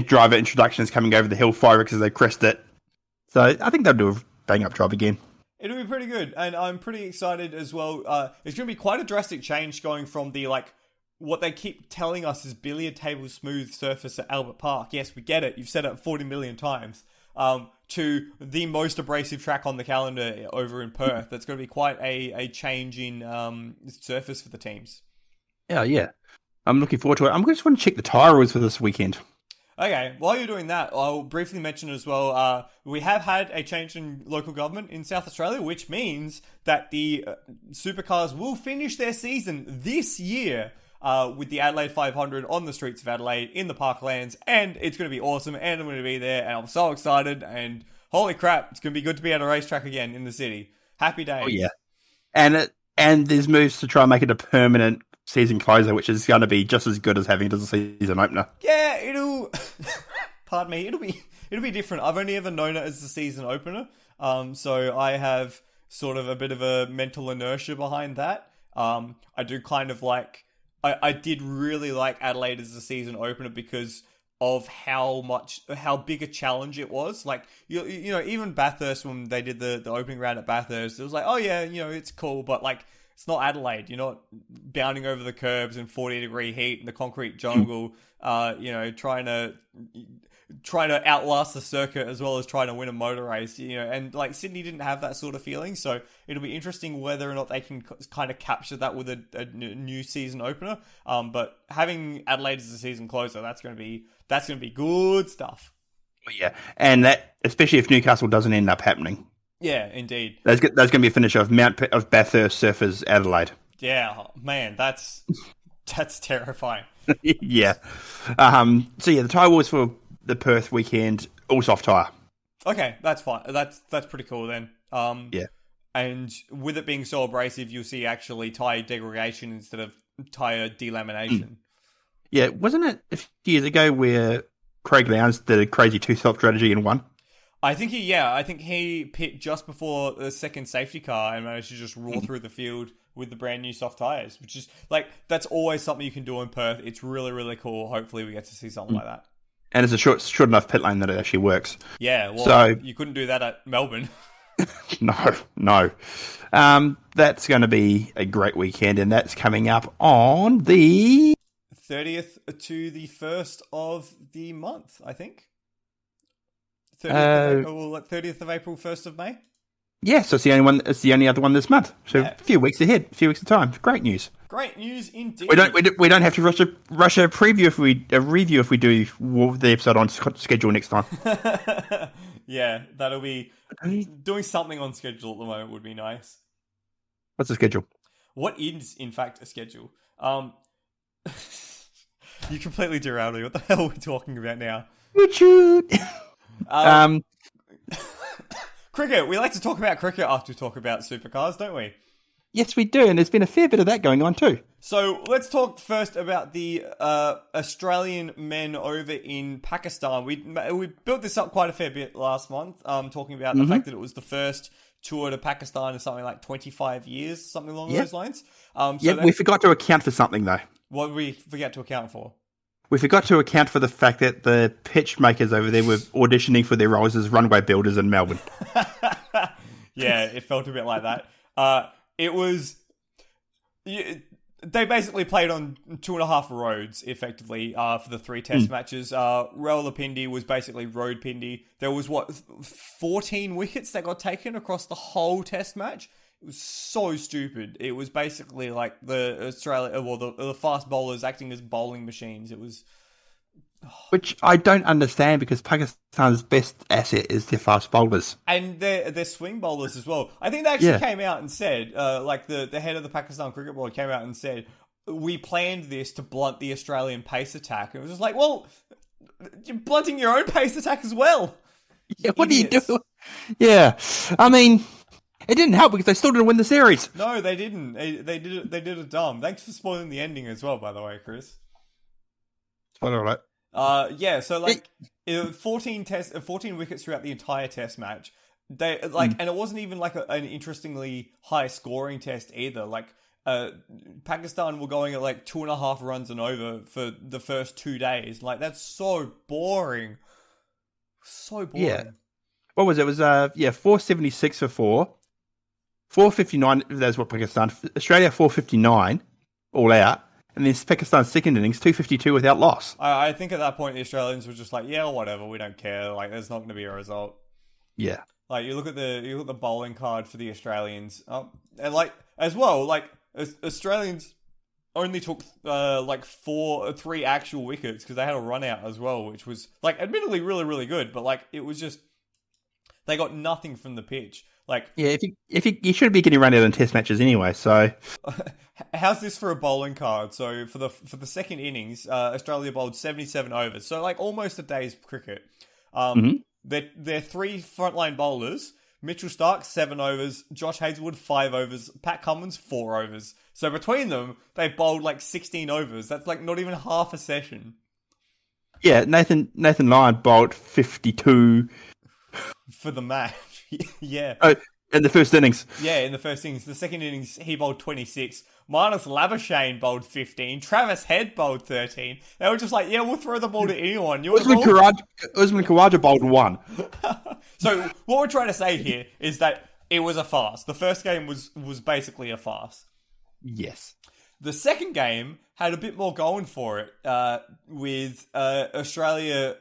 driver introductions coming over the hill, fireworks as they crest it. So I think they'll do a bang-up job again. It'll be pretty good, and I'm pretty excited as well. It's going to be quite a drastic change going from the, like, what they keep telling us is billiard table smooth surface at Albert Park. Yes, we get it. You've said it 40 million times. To the most abrasive track on the calendar over in Perth. That's going to be quite a change in surface for the teams. Yeah. I'm looking forward to it. I'm just want to check the Tyre rules for this weekend. Okay, while you're doing that, I'll briefly mention as well, we have had a change in local government in South Australia, which means that the Supercars will finish their season this year with the Adelaide 500 on the streets of Adelaide in the Parklands, and it's going to be awesome, and I'm going to be there, and I'm so excited, and holy crap, it's going to be good to be at a racetrack again in the city. Happy days. Oh, yeah. And there's moves to try and make it a permanent season closer, which is going to be just as good as having it as a season opener. Yeah, it'll be different. I've only ever known it as the season opener, so I have sort of a bit of a mental inertia behind that. I do kind of like, I did really like Adelaide as the season opener because of how big a challenge it was. Like, you know, even Bathurst, when they did the opening round at Bathurst, it was like, oh yeah, you know, it's cool, but like, it's not Adelaide. You're not bounding over the curbs in 40-degree heat in the concrete jungle, you know, trying to outlast the circuit as well as trying to win a motor race, you know, and like Sydney didn't have that sort of feeling. So it'll be interesting whether or not they can kind of capture that with a new season opener. But having Adelaide as a season closer, that's going to be good stuff. Yeah. And that, especially if Newcastle doesn't end up happening. Yeah, indeed. There's going to be a finish of Bathurst Surfers Adelaide. Yeah, man, that's terrifying. Yeah. So yeah, the tyre wars for the Perth weekend, all soft tyre. Okay, that's fine. That's pretty cool then. Yeah. And with it being so abrasive, you'll see actually tyre degradation instead of tyre delamination. Yeah, wasn't it a few years ago where Craig Lowndes did a crazy two-stop strategy and won? I think he pit just before the second safety car and managed to just roar through the field with the brand new soft tyres, which is like, that's always something you can do in Perth. It's really, really cool. Hopefully we get to see something like that. And it's a short enough pit lane that it actually works. Yeah, well, so, you couldn't do that at Melbourne. No. That's going to be a great weekend, and that's coming up on the 30th to the 1st of the month, I think. 30th of April, 1st of May? Yes, it's the only one. It's the only other one this month. So yeah. A few weeks ahead, a few weeks of time. Great news. Great news indeed. We don't have to rush a review if we do the episode on schedule next time. Yeah, that'll be doing something on schedule at the moment would be nice. What's the schedule? What is in fact a schedule? You completely derailed me. What the hell are we talking about now? Cricket. We like to talk about cricket after we talk about supercars, don't we? Yes, we do, and there's been a fair bit of that going on too. So let's talk first about the Australian men over in Pakistan. We built this up quite a fair bit last month, talking about the fact that it was the first tour to Pakistan in something like 25 years, something along those lines. We forgot to account for something though. What did we forget to account for? We forgot to account for the fact that the pitch makers over there were auditioning for their roles as runway builders in Melbourne. Yeah, it felt a bit like that. It was... They basically played on 2.5 roads, effectively, for the 3 test matches. Rawalpindi was basically road Pindi. There was, 14 wickets that got taken across the whole test match? It was so stupid. It was basically like the fast bowlers acting as bowling machines. It was... Which I don't understand because Pakistan's best asset is their fast bowlers. And their swing bowlers as well. I think they actually came out and said, like the head of the Pakistan Cricket Board came out and said, we planned this to blunt the Australian pace attack. And it was just like, well, you're blunting your own pace attack as well. Yeah, what Idiots. Do you do? Yeah. I mean, it didn't help because they still didn't win the series. No, they didn't. They did it dumb. Thanks for spoiling the ending as well, by the way, Chris. All right. So like 14 wickets throughout the entire test match. They and it wasn't even like an interestingly high scoring test either. Like Pakistan were going at like 2.5 runs and over for the first 2 days. Like that's so boring. So boring. Yeah. What was it? It was 476 for 4. 459, that's what Pakistan. Australia 459 all out. And then Pakistan's second innings, 252 without loss. I think at that point the Australians were just like, yeah, whatever, we don't care. Like, there's not going to be a result. Yeah. Like you look at the bowling card for the Australians, and like as well, like Australians only took 3 actual wickets because they had a run out as well, which was like admittedly really really good, but like it was just they got nothing from the pitch. Like, yeah, if you should be getting run out in test matches anyway. So, how's this for a bowling card? So for the second innings, Australia bowled 77 overs, so like almost a day's cricket. They're 3 frontline bowlers: Mitchell Starc 7 overs, Josh Hazlewood 5 overs, Pat Cummins 4 overs. So between them, they bowled like 16 overs. That's like not even half a session. Yeah, Nathan Lyon bowled 52 for the match. Yeah. Oh, in the first innings. Yeah, in the first innings. The second innings, he bowled 26. Marnus Labuschagne bowled 15. Travis Head bowled 13. They were just like, yeah, we'll throw the ball to anyone. Usman Khawaja bowled 1. So what we're trying to say here is that it was a farce. The first game was basically a farce. Yes. The second game had a bit more going for it, with Australia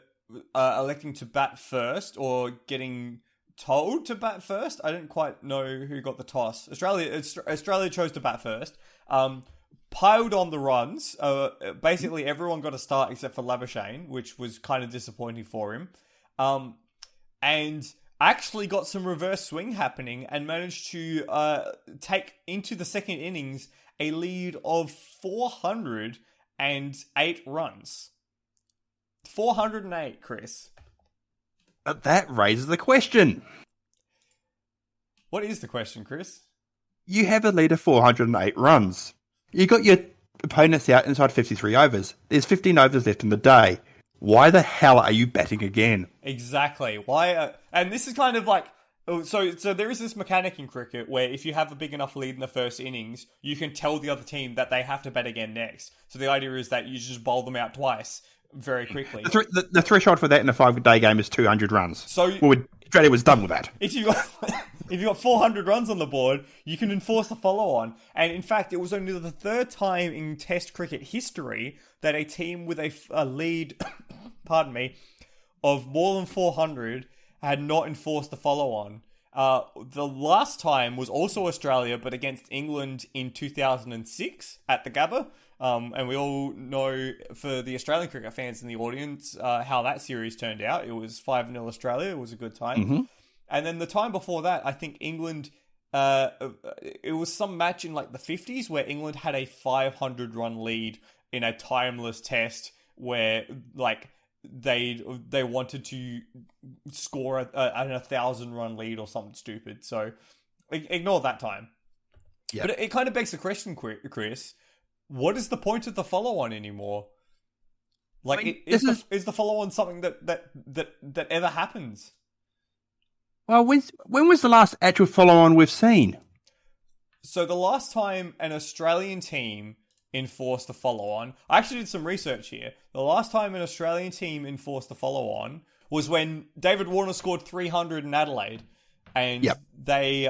electing to bat first or getting told to bat first. I didn't quite know who got the toss. Australia chose to bat first. Piled on the runs. Basically, everyone got a start except for Labuschagne, which was kind of disappointing for him. And actually got some reverse swing happening and managed to take into the second innings a lead of 408 runs. 408, Chris. But that raises the question. What is the question, Chris? You have a lead of 408 runs. You got your opponents out inside 53 overs. There's 15 overs left in the day. Why the hell are you batting again? Exactly. Why? And this is kind of like... So there is this mechanic in cricket where if you have a big enough lead in the first innings, you can tell the other team that they have to bat again next. So the idea is that you just bowl them out twice very quickly. The threshold for that in a 5-day game is 200 runs. So Australia was done with that. If you got 400 runs on the board, you can enforce the follow-on. And in fact, it was only the third time in Test cricket history that a team with a lead, pardon me, of more than 400 had not enforced the follow-on. The last time was also Australia, but against England in 2006 at the Gabba. And we all know, for the Australian cricket fans in the audience, how that series turned out. It was 5-0 Australia. It was a good time. Mm-hmm. And then the time before that, I think England... it was some match in like the 50s where England had a 500-run lead in a timeless test where like they wanted to score at a 1,000-run lead or something stupid. So ignore that time. Yep. But it kind of begs the question, Chris... What is the point of the follow-on anymore? Like, I mean, is the follow-on something that ever happens? Well, when was the last actual follow-on we've seen? So the last time an Australian team enforced the follow-on... I actually did some research here. The last time an Australian team enforced the follow-on was when David Warner scored 300 in Adelaide. And yep. they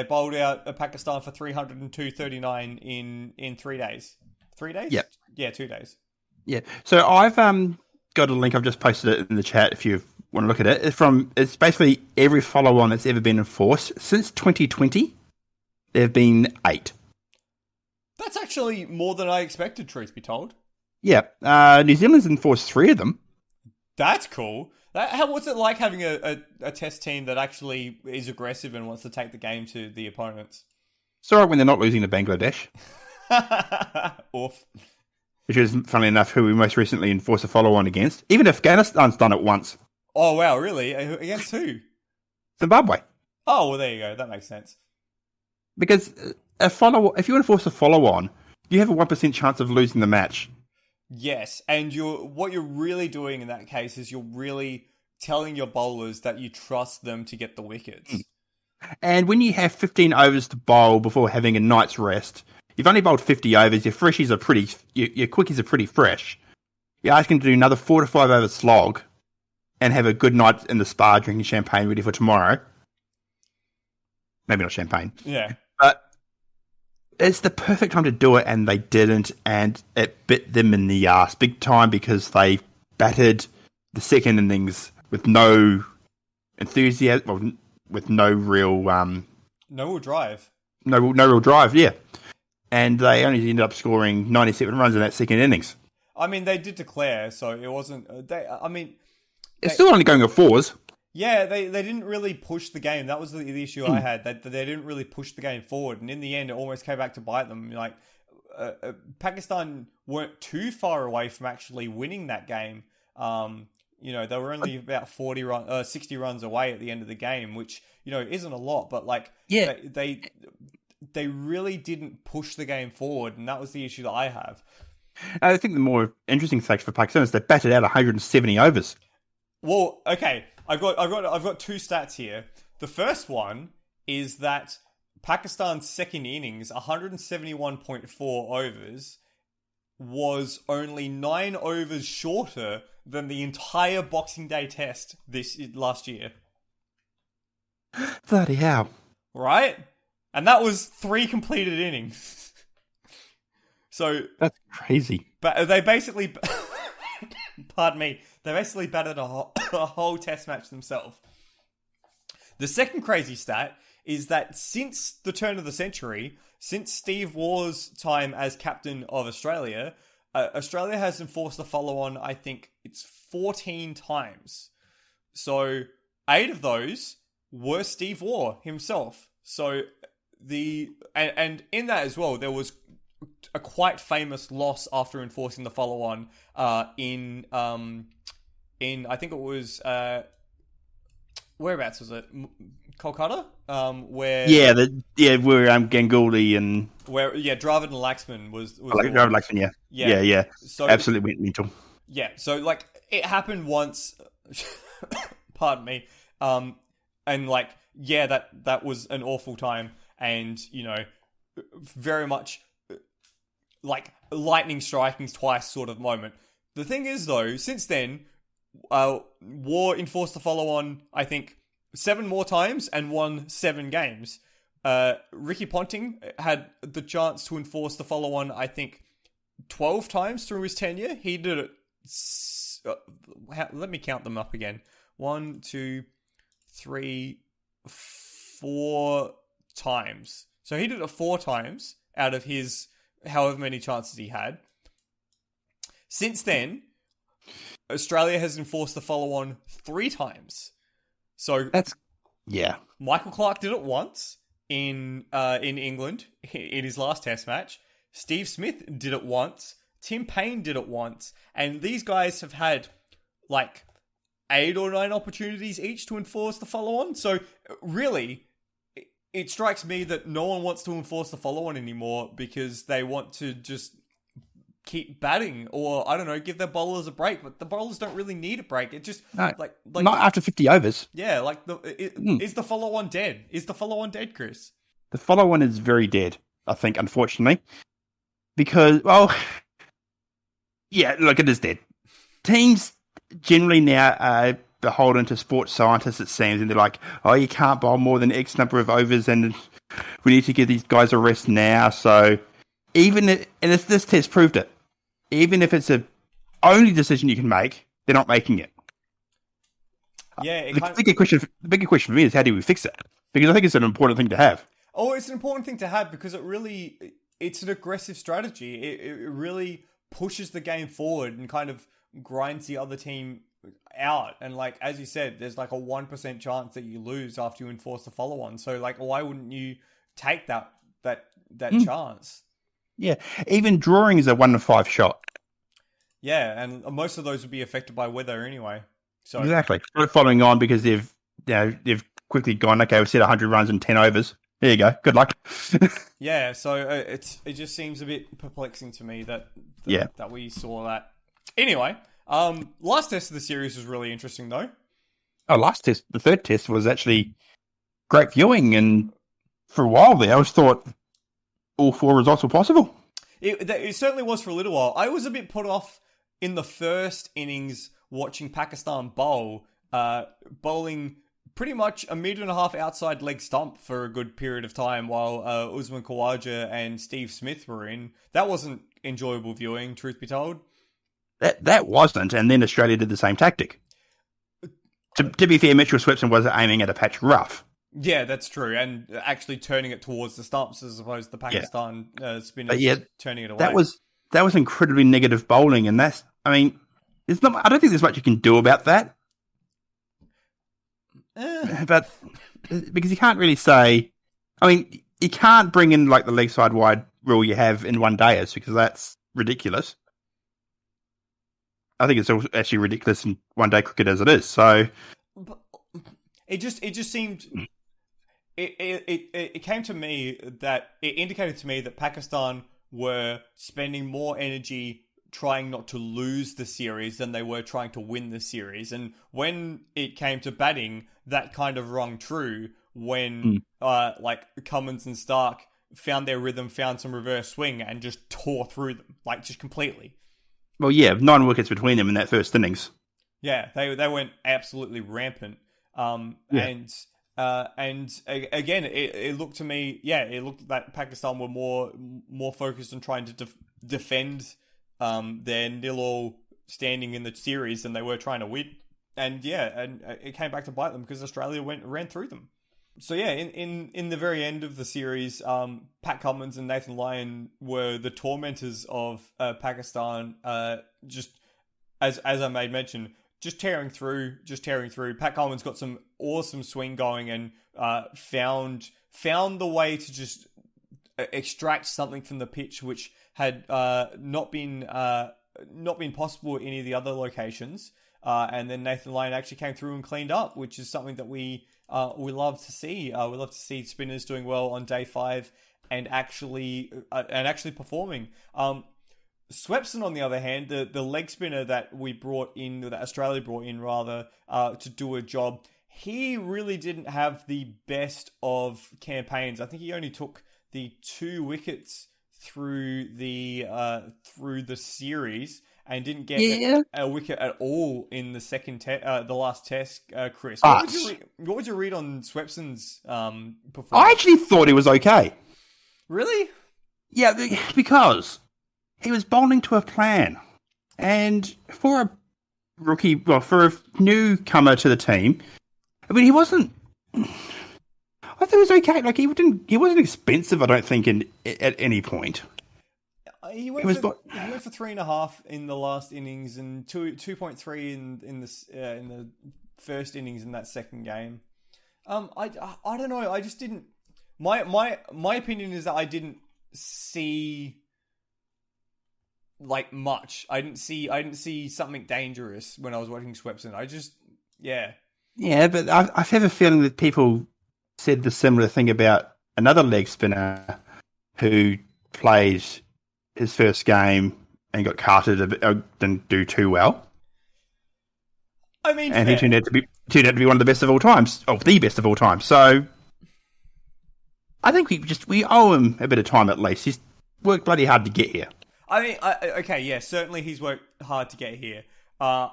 bowled out Pakistan for 302.39 in 3 days. 3 days? Yeah. Yeah, 2 days. Yeah. So I've got a link. I've just posted it in the chat if you've want to look at it, it's basically every follow-on that's ever been enforced since 2020. There have been 8. That's actually more than I expected, truth be told. Yeah, New Zealand's enforced 3 of them. That's cool. What's it like having a test team that actually is aggressive and wants to take the game to the opponents? It's all right when they're not losing to Bangladesh. Oof. Which is, funnily enough, who we most recently enforced a follow-on against. Even Afghanistan's done it once. Oh, wow, really? Against who? Zimbabwe. Oh, well, there you go. That makes sense. Because if you enforce a follow-on, you have a 1% chance of losing the match. Yes, and what you're really doing in that case is you're really telling your bowlers that you trust them to get the wickets. And when you have 15 overs to bowl before having a night's rest, you've only bowled 50 overs, your quickies are pretty fresh. You're asking to do another 4 to 5 over slog and have a good night in the spa drinking champagne ready for tomorrow. Maybe not champagne. Yeah. But it's the perfect time to do it, and they didn't, and it bit them in the ass big time because they battered the second innings with no enthusiasm, well, with no real drive. No real drive, yeah. And they only ended up scoring 97 runs in that second innings. I mean, they did declare, so it wasn't. It's still only going at 4s. Yeah, they didn't really push the game. That was the issue I had. They didn't really push the game forward, and in the end, it almost came back to bite them. Like Pakistan weren't too far away from actually winning that game. They were only about 60 runs away at the end of the game, which isn't a lot, but they really didn't push the game forward, and that was the issue that I have. I think the more interesting fact for Pakistan is they batted out 170 overs. Well, okay, I've got 2 stats here. The first one is that Pakistan's second innings, 171.4 overs, was only 9 overs shorter than the entire Boxing Day test last year. Bloody hell. Right? And that was 3 completed innings. So that's crazy. But they basically, pardon me, they basically batted a whole test match themselves. The second crazy stat is that since the turn of the century, since Steve Waugh's time as captain of Australia, Australia has enforced the follow-on, I think it's 14 times. So 8 of those were Steve Waugh himself. So and in that as well, there was a quite famous loss after enforcing the follow-on in I think it was whereabouts was it? Kolkata, where where Ganguly and where Dravid and Laxman was Dravid Laxman, yeah. So absolutely went mental. Yeah, so like it happened once. Pardon me. And like that was an awful time, and very much like lightning striking's twice sort of moment. The thing is though, since then, Waugh enforced the follow-on, I think, 7 more times and won 7 games. Ricky Ponting had the chance to enforce the follow-on, I think, 12 times through his tenure. He did it... let me count them up again. 1, 2, 3, 4 times. So he did it 4 times out of his however many chances he had. Since then, Australia has enforced the follow-on 3 times. So Michael Clarke did it once in England in his last Test match. Steve Smith did it once. Tim Payne did it once, and these guys have had like 8 or 9 opportunities each to enforce the follow-on. So really, it strikes me that no one wants to enforce the follow-on anymore because they want to just keep batting, or I don't know, give their bowlers a break. But the bowlers don't really need a break. It just like not after 50 overs. Yeah, like is the follow-on dead? Is the follow-on dead, Chris? The follow-on is very dead, I think, unfortunately, because look, it is dead. Teams generally now are beholden to sports scientists, it seems, and they're like, oh, you can't bowl more than X number of overs, and we need to give these guys a rest now. So this test proved it. Even if it's the only decision you can make, they're not making it. Yeah, The bigger question for me is how do we fix it? Because I think it's an important thing to have. Oh, it's an important thing to have because it's an aggressive strategy. It really pushes the game forward and kind of grinds the other team out. And like, as you said, there's like a 1% chance that you lose after you enforce the follow on. So like, why wouldn't you take that chance? Yeah. Even drawing is a 1 in 5 shot. Yeah. And most of those would be affected by weather anyway. So exactly. Following on because they've quickly gone, okay, we've set 100 runs in 10 overs. There you go. Good luck. Yeah, so it just seems a bit perplexing to me that we saw that. Anyway, last test of the series was really interesting though. Oh, last test, the third test was actually great viewing, and for a while there, I was thought all 4 results were possible. It certainly was for a little while. I was a bit put off in the first innings watching Pakistan bowl, bowling pretty much a metre and a half outside leg stump for a good period of time while Usman Khawaja and Steve Smith were in. That wasn't enjoyable viewing, truth be told. That wasn't, and then Australia did the same tactic. To be fair, Mitchell Swepson was aiming at a patch rough. Yeah, that's true, and actually turning it towards the stumps as opposed to the Pakistan spinners turning it away. That was incredibly negative bowling, and that's, I mean, I don't think there's much you can do about that. But because you can't really say, I mean, you can't bring in like the leg side wide rule you have in one dayers because that's ridiculous. I think it's actually ridiculous in one day cricket as it is. So it just seemed it came to me that it indicated to me that Pakistan were spending more energy trying not to lose the series than they were trying to win the series. And when it came to batting, that kind of rung true when like Cummins and Stark found their rhythm, found some reverse swing and just tore through them, like just completely. Well, yeah, 9 wickets between them in that first innings. Yeah, they went absolutely rampant. And again, it looked to me, it looked that Pakistan were more focused on trying to defend their 0-0 standing in the series than they were trying to win. And it came back to bite them because Australia ran through them. So yeah, in the very end of the series, Pat Cummins and Nathan Lyon were the tormentors of Pakistan. Just as I made mention, just tearing through. Pat Cummins got some awesome swing going and found the way to just extract something from the pitch, which had not been possible in any of the other locations. And then Nathan Lyon actually came through and cleaned up, which is something that we love to see. We love to see spinners doing well on day 5 and actually performing. Swepson, on the other hand, the leg spinner that Australia brought in rather, to do a job, he really didn't have the best of campaigns. I think he only took the 2 wickets through the series and didn't get a wicket at all in the the last test. Chris, what was your read on Swepson's performance? I actually thought he was okay. Really? Yeah, because he was bowling to a plan, and for a rookie, for a newcomer to the team, I mean, he wasn't. I thought it was okay. Like he wasn't expensive. I don't think at any point. He went for 3.5 in the last innings and 2.3 in the first innings in that second game. I don't know. I just didn't. My opinion is that I didn't see like much. I didn't see something dangerous when I was watching Swepson. Yeah, but I have a feeling that people said the similar thing about another leg spinner who played his first game and got carted a bit, didn't do too well. I mean, and he turned out to be one of the best of all times, the best of all time. So I think we owe him a bit of time at least. He's worked bloody hard to get here. I mean, certainly he's worked hard to get here. I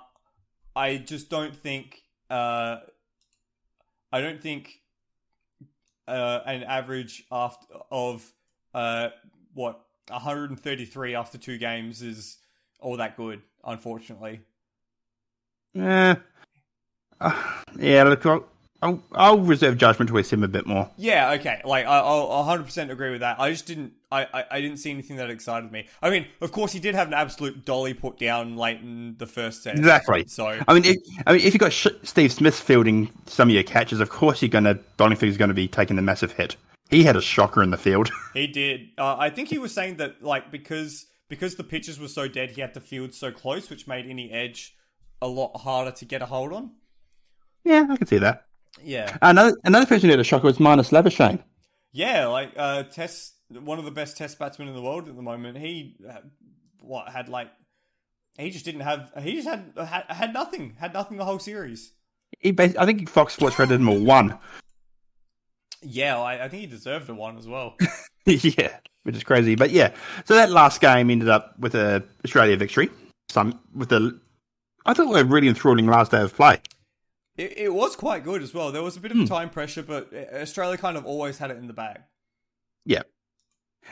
just don't think. I don't think an average of 133 after 2 games is all that good, unfortunately. I Yeah, look, I'll reserve judgment towards him a bit more. Yeah, okay. Like, I'll 100% agree with that. I just didn't... I didn't see anything that excited me. I mean, of course, he did have an absolute dolly put down late in the first set. Exactly. So, I mean, if you got Steve Smith fielding some of your catches, of course Bonifig's going to be taking the massive hit. He had a shocker in the field. He did. I think he was saying that, like, because the pitches were so dead, he had to field so close, which made any edge a lot harder to get a hold on. Yeah, I can see that. Yeah. Another person who had a shocker was Marnus Labuschagne. Yeah, like one of the best test batsmen in the world at the moment. He had nothing the whole series. I think Fox Sports rated him a 1. Yeah, I think he deserved a 1 as well. Yeah, which is crazy. But yeah, so that last game ended up with a Australia victory. I thought it was a really enthralling last day of play. It was quite good as well. There was a bit of time pressure, but Australia kind of always had it in the bag. Yeah.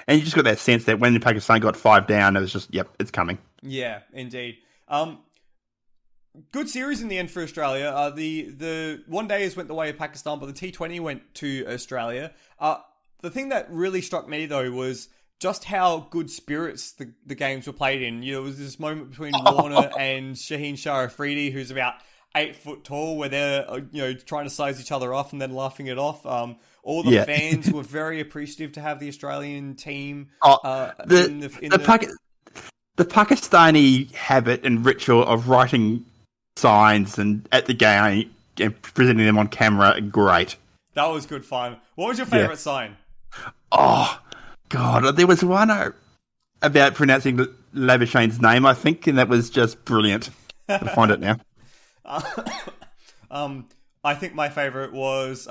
And you just got that sense that when Pakistan got 5 down, it was just, yep, it's coming. Yeah, indeed. Good series in the end for Australia. The one days went the way of Pakistan, but the T20 went to Australia. The thing that really struck me, though, was just how good spirits the games were played in. There was this moment between Warner and Shaheen Shah Afridi, who's about 8 foot tall, where they're trying to size each other off and then laughing it off. All the fans were very appreciative to have the Australian team. The Pakistani habit and ritual of writing signs and at the game and presenting them on camera, great. That was good fun. What was your favourite sign? Oh God, there was one about pronouncing Labuschagne's name, I think, and that was just brilliant. I'll find it now. I think my favourite was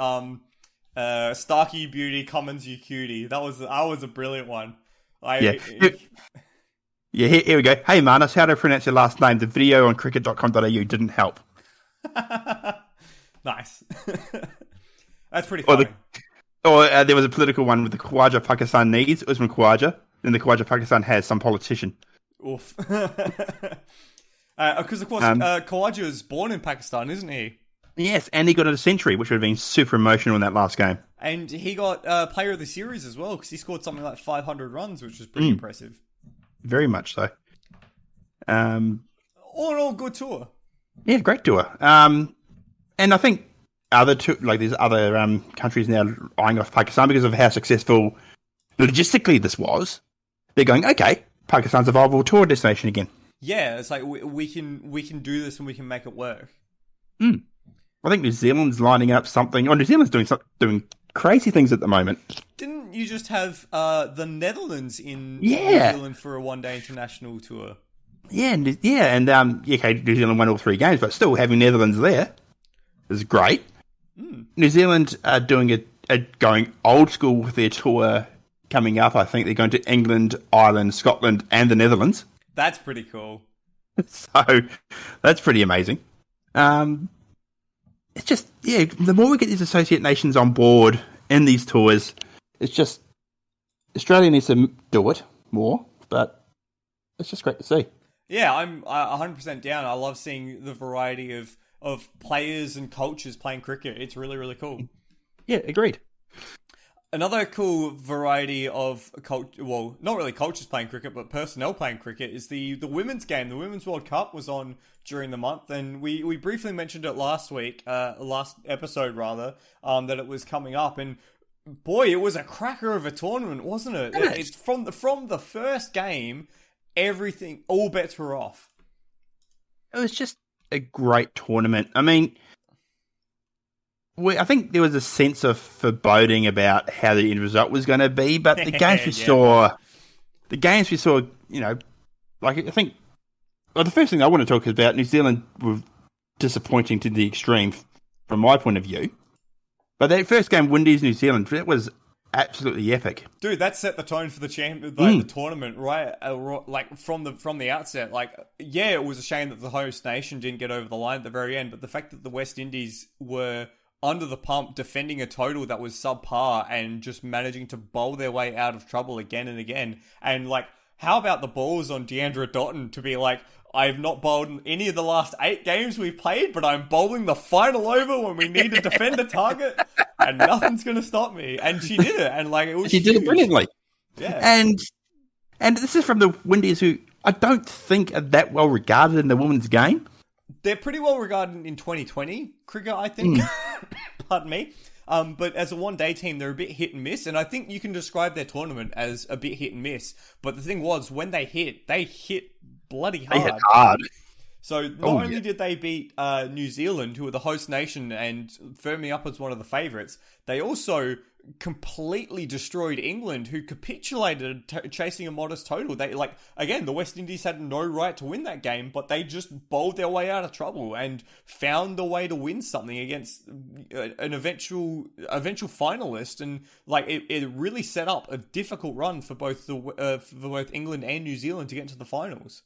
Starkey Beauty, Cummins You Cutie. That was a brilliant one. Here we go. Hey Marnus, how to pronounce your last name? The video on cricket.com.au didn't help. Nice. That's pretty funny. There was a political one with the Khawaja Pakistan needs. It was from Khawaja. And the Khawaja Pakistan has some politician. Oof. Because, of course, Khawaja was born in Pakistan, isn't he? Yes, and he got a century, which would have been super emotional in that last game. And he got player of the series as well, because he scored something like 500 runs, which was pretty impressive. Very much so. All in all, good tour. Yeah, great tour. And I think there's other countries now eyeing off Pakistan because of how successful logistically this was. They're going, okay, Pakistan's a viable tour destination again. Yeah, it's like we can do this and we can make it work. I think New Zealand's lining up something. New Zealand's doing crazy things at the moment. Didn't you just have the Netherlands in New Zealand for a one-day international tour? Yeah, New Zealand won all 3 games, but still having Netherlands there is great. New Zealand are going old school with their tour coming up. I think they're going to England, Ireland, Scotland, and the Netherlands. That's pretty cool. So that's pretty amazing. It's just, the more we get these associate nations on board in these tours, it's just, Australia needs to do it more, but it's just great to see. Yeah, I'm 100% down. I love seeing the variety of players and cultures playing cricket. It's really, really cool. Yeah, agreed. Another cool variety of not really cultures playing cricket, but personnel playing cricket is the women's game. The Women's World Cup was on during the month, and we briefly mentioned it last episode that it was coming up, and boy, it was a cracker of a tournament, wasn't it? It's from the first game, all bets were off. It was just a great tournament. I mean, I think there was a sense of foreboding about how the end result was going to be, but the games we saw, I think, the first thing I want to talk about, New Zealand were disappointing to the extreme from my point of view. But that first game, Windies, New Zealand, that was absolutely epic. Dude, that set the tone for the the tournament, right? From the outset. It was a shame that the host nation didn't get over the line at the very end, but the fact that the West Indies were under the pump, defending a total that was subpar and just managing to bowl their way out of trouble again and again. And how about the balls on Deandra Dotton to be like, I've not bowled in any of the last 8 games we've played, but I'm bowling the final over when we need to defend a target, and nothing's going to stop me. And she did it, and like it was She did it brilliantly. Yeah. And this is from the Windies, who I don't think are that well regarded in the women's game. They're pretty well regarded in 2020 cricket, I think. Pardon me. But as a one-day team, they're a bit hit and miss, and I think you can describe their tournament as a bit hit and miss. But the thing was, when they hit bloody hard. They hit hard. So not only did they beat New Zealand, who were the host nation and firmly up as one of the favourites, they also completely destroyed England, who capitulated, chasing a modest total. They the West Indies had no right to win that game, but they just bowled their way out of trouble and found a way to win something against an eventual finalist. And it really set up a difficult run for both England and New Zealand to get into the finals.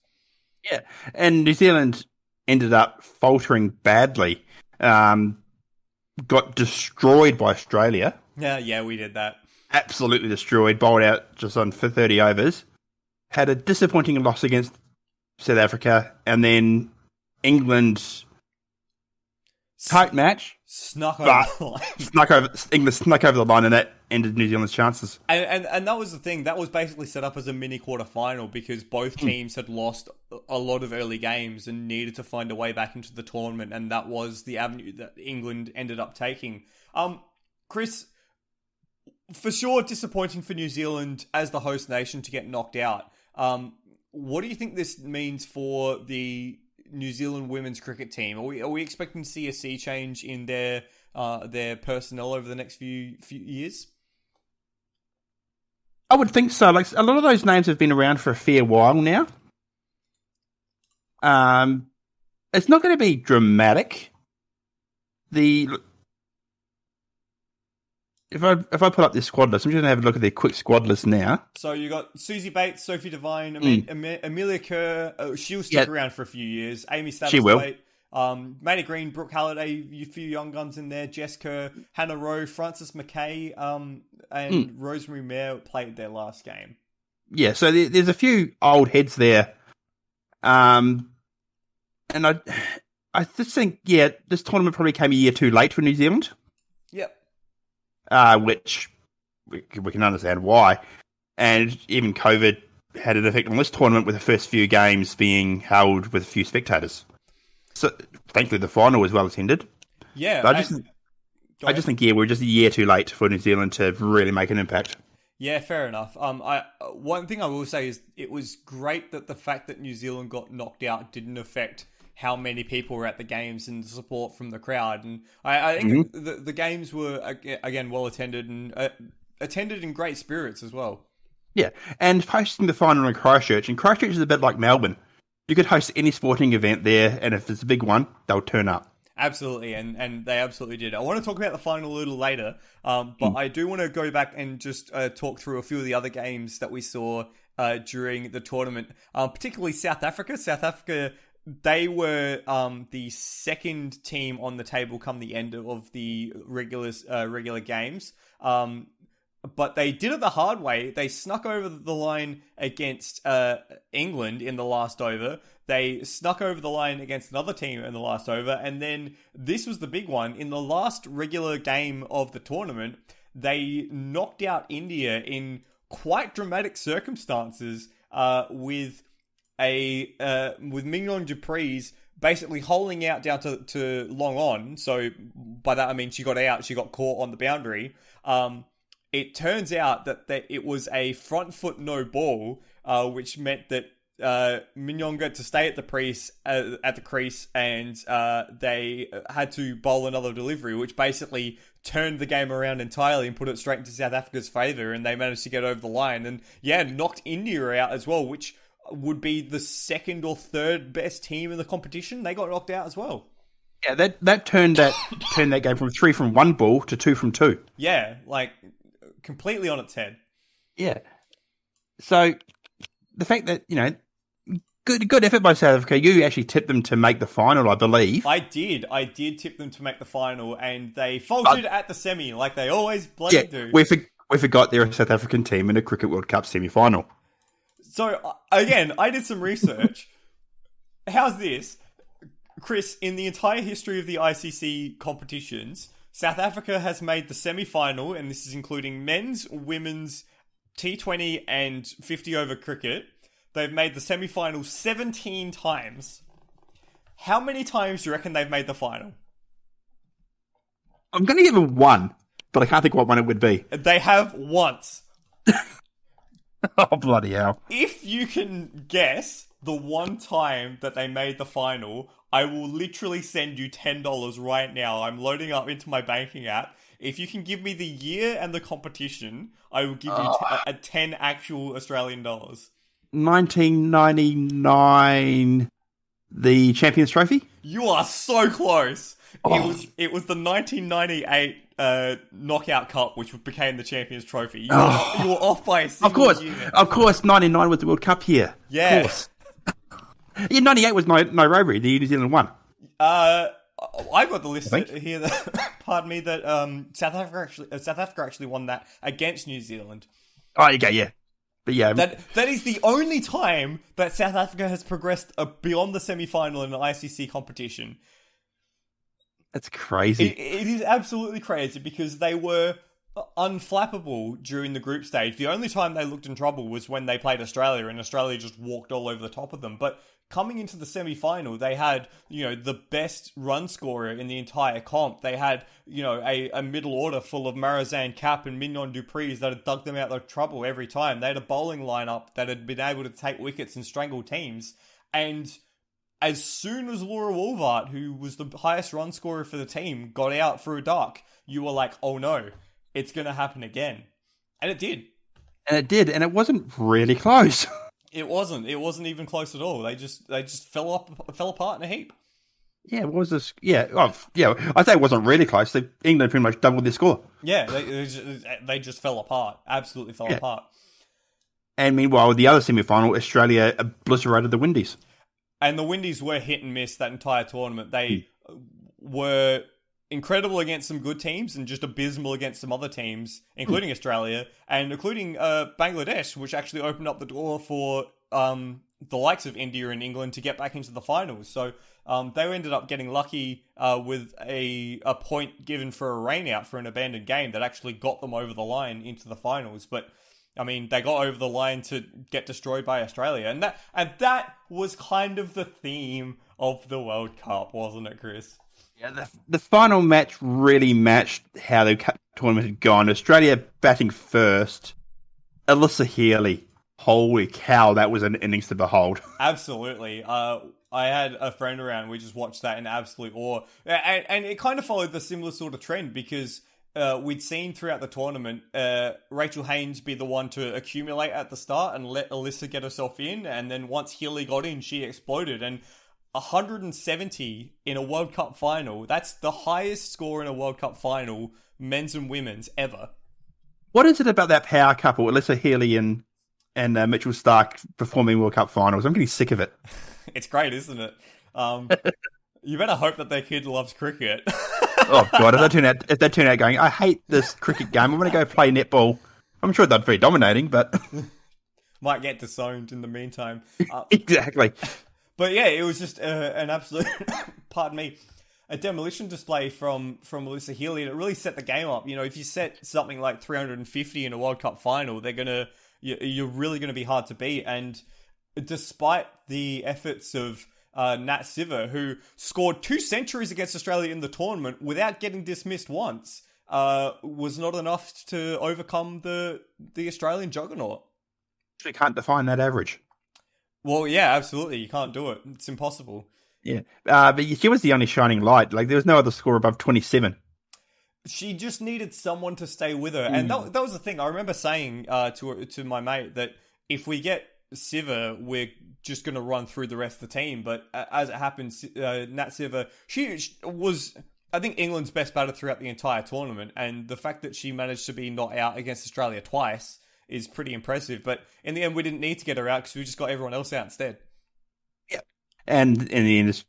Yeah, and New Zealand ended up faltering badly. Got destroyed by Australia. Yeah, we did that. Absolutely destroyed, bowled out just on for 30 overs. Had a disappointing loss against South Africa, and then England's tight match. England snuck over the line, and that ended New Zealand's chances. And that was the thing. That was basically set up as a mini quarterfinal because both teams had lost a lot of early games and needed to find a way back into the tournament, and that was the avenue that England ended up taking. Chris, for sure disappointing for New Zealand as the host nation to get knocked out. What do you think this means for the New Zealand women's cricket team? Are we expecting to see a sea change in their personnel over the next few years? I would think so. Like, a lot of those names have been around for a fair while now. It's not going to be dramatic. If I pull up their squad list, I'm just going to have a look at their quick squad list now. So you got Susie Bates, Sophie Devine, Amelia Kerr. She'll stick around for a few years. Amy Stavithwaite, Maddie Green, Brooke Halliday, a few young guns in there. Jess Kerr, Hannah Rowe, Frances McKay, and Rosemary Mayer played their last game. Yeah, so there's a few old heads there. And I just think, this tournament probably came a year too late for New Zealand. Yep. Which we can understand why. And even COVID had an effect on this tournament, with the first few games being held with a few spectators. So thankfully the final was well attended. Yeah. But I just think we're just a year too late for New Zealand to really make an impact. Yeah, fair enough. One thing I will say is it was great that the fact that New Zealand got knocked out didn't affect how many people were at the games and the support from the crowd. And I think the games were, again, well attended and attended in great spirits as well. Yeah, and hosting the final in Christchurch, and Christchurch is a bit like Melbourne. You could host any sporting event there, and if it's a big one, they'll turn up. Absolutely, and they absolutely did. I want to talk about the final a little later, but I do want to go back and just talk through a few of the other games that we saw during the tournament, particularly South Africa. South Africa, they were the second team on the table come the end of the regular games. But they did it the hard way. They snuck over the line against England in the last over. They snuck over the line against another team in the last over. And then this was the big one. In the last regular game of the tournament, they knocked out India in quite dramatic circumstances with Mignon du Preez basically holding out down to long on. So by that I mean she got out, she got caught on the boundary. It turns out that it was a front foot no ball, which meant that Mignon got to stay at the crease, and they had to bowl another delivery, which basically turned the game around entirely and put it straight into South Africa's favour, and they managed to get over the line and knocked India out as well, which would be the second or third best team in the competition. They got knocked out as well. Yeah, that turned that game from 3 from 1 ball to 2 from 2. Yeah, like completely on its head. Yeah. So the fact that, good effort by South Africa. You actually tipped them to make the final, I believe. I did tip them to make the final, and they faltered at the semi, like they always bloody do. We forgot they're a South African team in a Cricket World Cup semi-final. So, again, I did some research. how's this? Chris, in the entire history of the ICC competitions, South Africa has made the semi-final, and this is including men's, women's, T20 and 50 over cricket. They've made the semi-final 17 times. How many times do you reckon they've made the final? I'm going to give them one, but I can't think what one it would be. They have once. Oh, bloody hell. If you can guess the one time that they made the final, I will literally send you $10 right now. I'm loading up into my banking app. If you can give me the year and the competition, I will give you 10 actual Australian dollars. 1999, the Champions Trophy? You are so close. It was the 1998 Knockout Cup, which became the Champions Trophy. You were off by a single unit. Of course, 99 was the World Cup year. Yeah. Of course. Yeah, 98 was Nairobi, the New Zealand one. I've got the list here that, pardon me, that South Africa actually won that against New Zealand. Oh, okay, yeah. But yeah. That is the only time that South Africa has progressed beyond the semi-final in an ICC competition. That's crazy. It is absolutely crazy because they were unflappable during the group stage. The only time they looked in trouble was when they played Australia, and Australia just walked all over the top of them. But coming into the semi-final, they had, the best run scorer in the entire comp. They had, a middle order full of Marizanne Cap and Mignon Dupreez that had dug them out of trouble every time. They had a bowling lineup that had been able to take wickets and strangle teams. And as soon as Laura Wolvart, who was the highest run scorer for the team, got out for a duck, you were like, oh no, it's going to happen again. And it did. And it wasn't really close. It wasn't even close at all. They just fell apart in a heap. Yeah, what was this? Yeah, I'd say it wasn't really close. England pretty much doubled their score. Yeah, they just fell apart. Absolutely fell apart. And meanwhile, the other semi-final, Australia obliterated the Windies. And the Windies were hit and miss that entire tournament. They were incredible against some good teams and just abysmal against some other teams, including Australia and including Bangladesh, which actually opened up the door for the likes of India and England to get back into the finals. So they ended up getting lucky with a point given for a rain-out for an abandoned game that actually got them over the line into the finals. But I mean, they got over the line to get destroyed by Australia. And that was kind of the theme of the World Cup, wasn't it, Chris? Yeah, the final match really matched how the tournament had gone. Australia batting first. Alyssa Healy. Holy cow, that was an innings to behold. Absolutely. I had a friend around. We just watched that in absolute awe. And it kind of followed the similar sort of trend because we'd seen throughout the tournament Rachel Haynes be the one to accumulate at the start and let Alyssa get herself in. And then once Healy got in, she exploded. And 170 in a World Cup final, that's the highest score in a World Cup final, men's and women's, ever. What is it about that power couple, Alyssa Healy and Mitchell Starc, performing World Cup finals? I'm getting sick of it. It's great, isn't it? You better hope that their kid loves cricket. Oh God, if they turn out going, I hate this cricket game, I'm going to go play netball. I'm sure they'd be dominating, but might get disowned in the meantime. Exactly. But yeah, it was just an absolute, pardon me, a demolition display from Alyssa Healy, and it really set the game up. If you set something like 350 in a World Cup final, you're really going to be hard to beat. And despite the efforts of Nat Siver, who scored 2 centuries against Australia in the tournament without getting dismissed once, was not enough to overcome the Australian juggernaut. You can't define that average. Well, yeah, absolutely. You can't do it. It's impossible. Yeah. But she was the only shining light. Like, there was no other score above 27. She just needed someone to stay with her. And that was the thing. I remember saying to my mate that if we get Siver, we're just going to run through the rest of the team. But as it happens, Nat Siver, she was, I think, England's best batter throughout the entire tournament. And the fact that she managed to be not out against Australia twice is pretty impressive. But in the end, we didn't need to get her out because we just got everyone else out instead. Yeah. And in the end,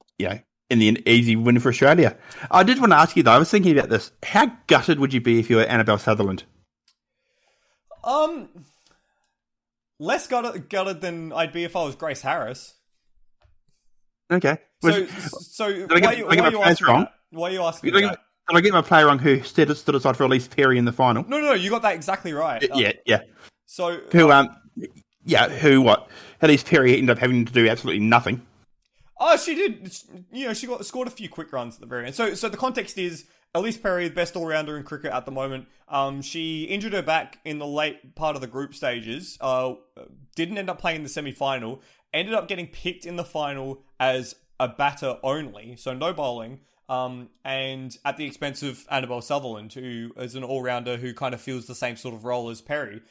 in the end, easy win for Australia. I did want to ask you, though, I was thinking about this. How gutted would you be if you were Annabelle Sutherland? Less gutted than I'd be if I was Grace Harris. Okay. So Did why are you asking wrong? that? Why are you asking Did that? I get my player wrong who stood aside for Elise Perry in the final? No, you got that exactly right. Yeah. So Who, who what? Elise Perry ended up having to do absolutely nothing. Oh, she did. She scored a few quick runs at the very end. So the context is Elise Perry, the best all-rounder in cricket at the moment. She injured her back in the late part of the group stages. Didn't end up playing the semi-final. Ended up getting picked in the final as a batter only, so no bowling. And at the expense of Annabelle Sutherland, who is an all-rounder who kind of feels the same sort of role as Perry.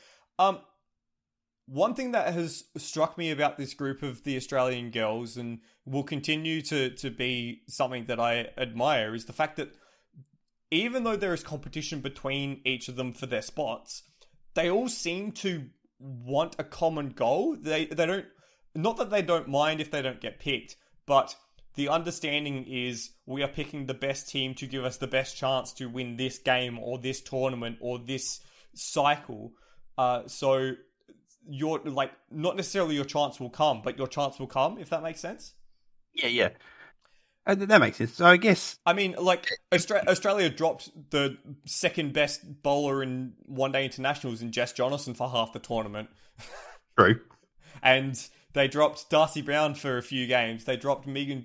One thing that has struck me about this group of the Australian girls, and will continue to be something that I admire, is the fact that even though there is competition between each of them for their spots, they all seem to want a common goal. They don't, not that they don't mind if they don't get picked, but the understanding is we are picking the best team to give us the best chance to win this game or this tournament or this cycle. So your, like, not necessarily your chance will come, but your chance will come, if that makes sense. Yeah. That makes sense. So I guess, I mean, like, Australia dropped the second best bowler in one-day internationals in Jess Jonathan for half the tournament. True. And they dropped Darcy Brown for a few games. They dropped Megan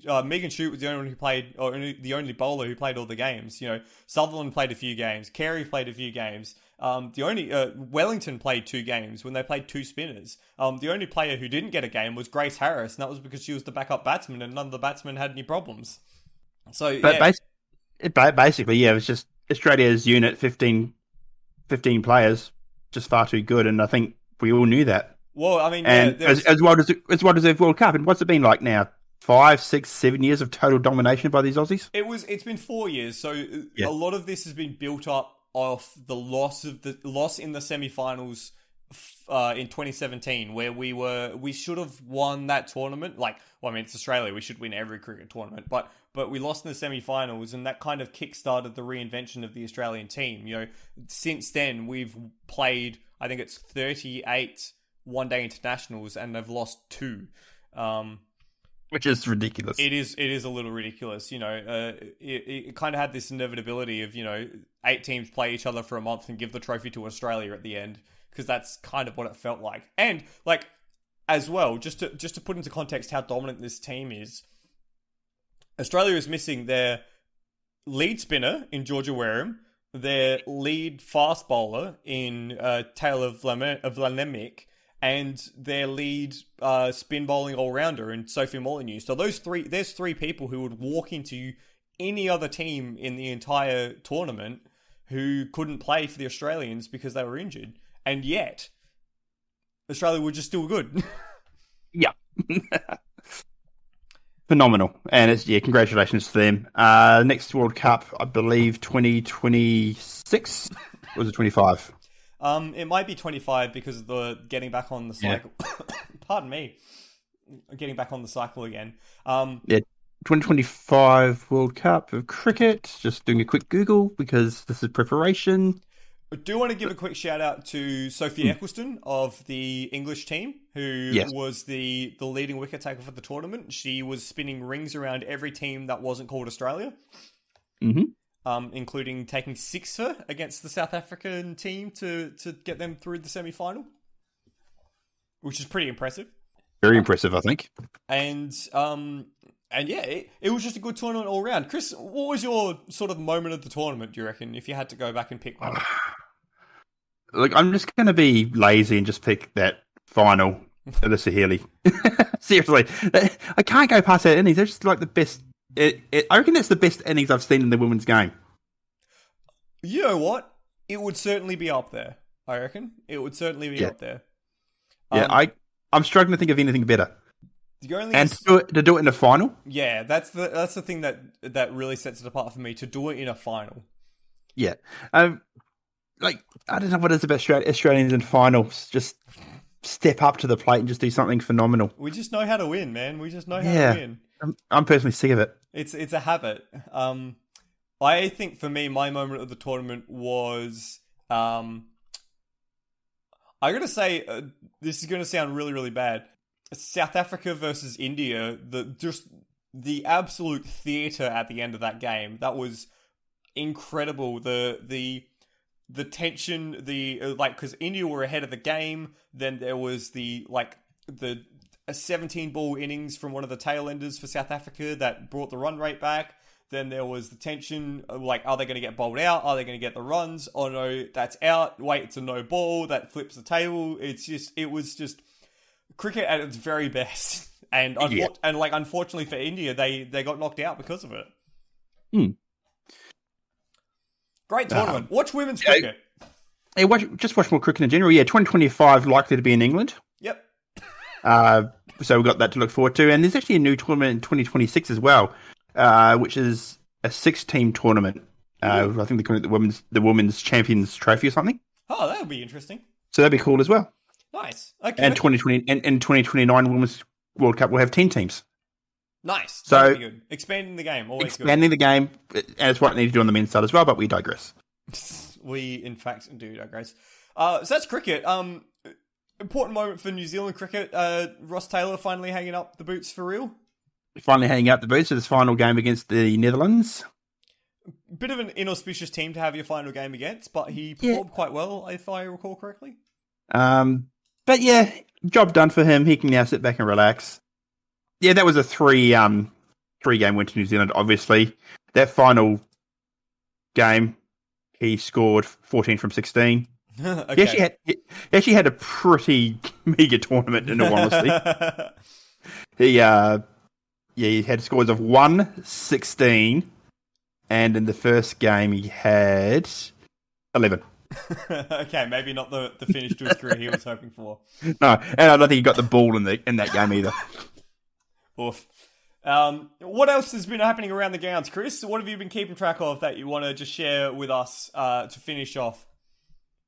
Shute was the only one who played, or the only bowler who played all the games. Sutherland played a few games. Carey played a few games. The only Wellington played 2 games when they played 2 spinners. The only player who didn't get a game was Grace Harris, and that was because she was the backup batsman, and none of the batsmen had any problems. So, basically, it was just Australia's unit, 15 players, just far too good, and I think we all knew that. Well, I mean, and as well deserved World Cup. And what's it been like now? 5, 6, 7 years of total domination by these Aussies? It's been 4 years, so a lot of this has been built up off the loss in the semi-finals in 2017, where we should have won that tournament. It's Australia, we should win every cricket tournament, but we lost in the semi-finals, and that kind of kick-started the reinvention of the Australian team. Since then we've played, I think it's 38 one-day internationals, and they've lost 2. Which is ridiculous. It is a little ridiculous. It kind of had this inevitability of, 8 teams play each other for a month and give the trophy to Australia at the end, because that's kind of what it felt like. And, as well, just to put into context how dominant this team is, Australia is missing their lead spinner in Georgia Wareham, their lead fast bowler in Taylor Vlanemic, and their lead spin bowling all-rounder in Sophie Molyneux. So there's 3 people who would walk into any other team in the entire tournament who couldn't play for the Australians because they were injured. And yet, Australia were just still good. Yeah. Phenomenal. And congratulations to them. Next World Cup, I believe 2026? Or was it 25? It might be 25 because of the getting back on the cycle. Yeah. Pardon me. Getting back on the cycle again. 2025 World Cup of cricket. Just doing a quick Google because this is preparation. I do want to give a quick shout out to Sophie Eccleston of the English team, who was the leading wicket taker for the tournament. She was spinning rings around every team that wasn't called Australia. Mm-hmm. Including taking 6-for against the South African team to get them through the semi-final, which is pretty impressive. Very impressive, I think. And it was just a good tournament all around. Chris, what was your sort of moment of the tournament, do you reckon, if you had to go back and pick one? Look, I'm just going to be lazy and just pick that final of the Saheli. Seriously, I can't go past that innings. They're just like the best. I reckon that's the best innings I've seen in the women's game. You know what? It would certainly be up there. I reckon it would certainly be up there. I'm struggling to think of anything better. To do it in a final. Yeah, that's the thing that really sets it apart for me. To do it in a final. Yeah, I don't know what it is about Australians in finals. Just step up to the plate and just do something phenomenal. We just know how to win, man. We just know how to win. I'm personally sick of it. It's a habit. I think for me, my moment of the tournament was, I gotta say, this is gonna sound really, really bad. South Africa versus India. the absolute theatre at the end of that game. That was incredible. The tension, because India were ahead of the game. Then there was a 17-ball innings from one of the tail enders for South Africa that brought the run rate back. Then there was the tension, are they going to get bowled out? Are they going to get the runs? Oh no, that's out. Wait, it's a no ball. That flips the table. It was just cricket at its very best. And unfortunately for India, they got knocked out because of it. Great tournament. Watch women's cricket. Just watch more cricket in general. Yeah, 2025 likely to be in England. Yep. So we've got that to look forward to. And there's actually a new tournament in 2026 as well, which is a 6-team tournament. I think they call it the Women's Champions Trophy or something. Oh, that would be interesting. So that'd be cool as well. Nice. Okay. And 2029 Women's World Cup will have 10 teams. Nice. So that'd be good. Expanding the game. Always expanding the game, and it's what they need to do on the men's side as well, but we digress. We, in fact, do digress. So that's cricket. Important moment for New Zealand cricket. Ross Taylor finally hanging up the boots for real. Finally hanging up the boots for this final game against the Netherlands. Bit of an inauspicious team to have your final game against, but he performed quite well, if I recall correctly. But yeah, job done for him. He can now sit back and relax. Yeah, that was a three-game win to New Zealand, obviously. That final game, he scored 14 from 16. Okay. He actually had a pretty meager tournament, in all honesty. He had scores of 1, 16, and in the first game he had 11. Okay, maybe not the finish to his career he was hoping for. No, and I don't think he got the ball in that game either. Oof. What else has been happening around the grounds, Chris? What have you been keeping track of that you want to just share with us to finish off?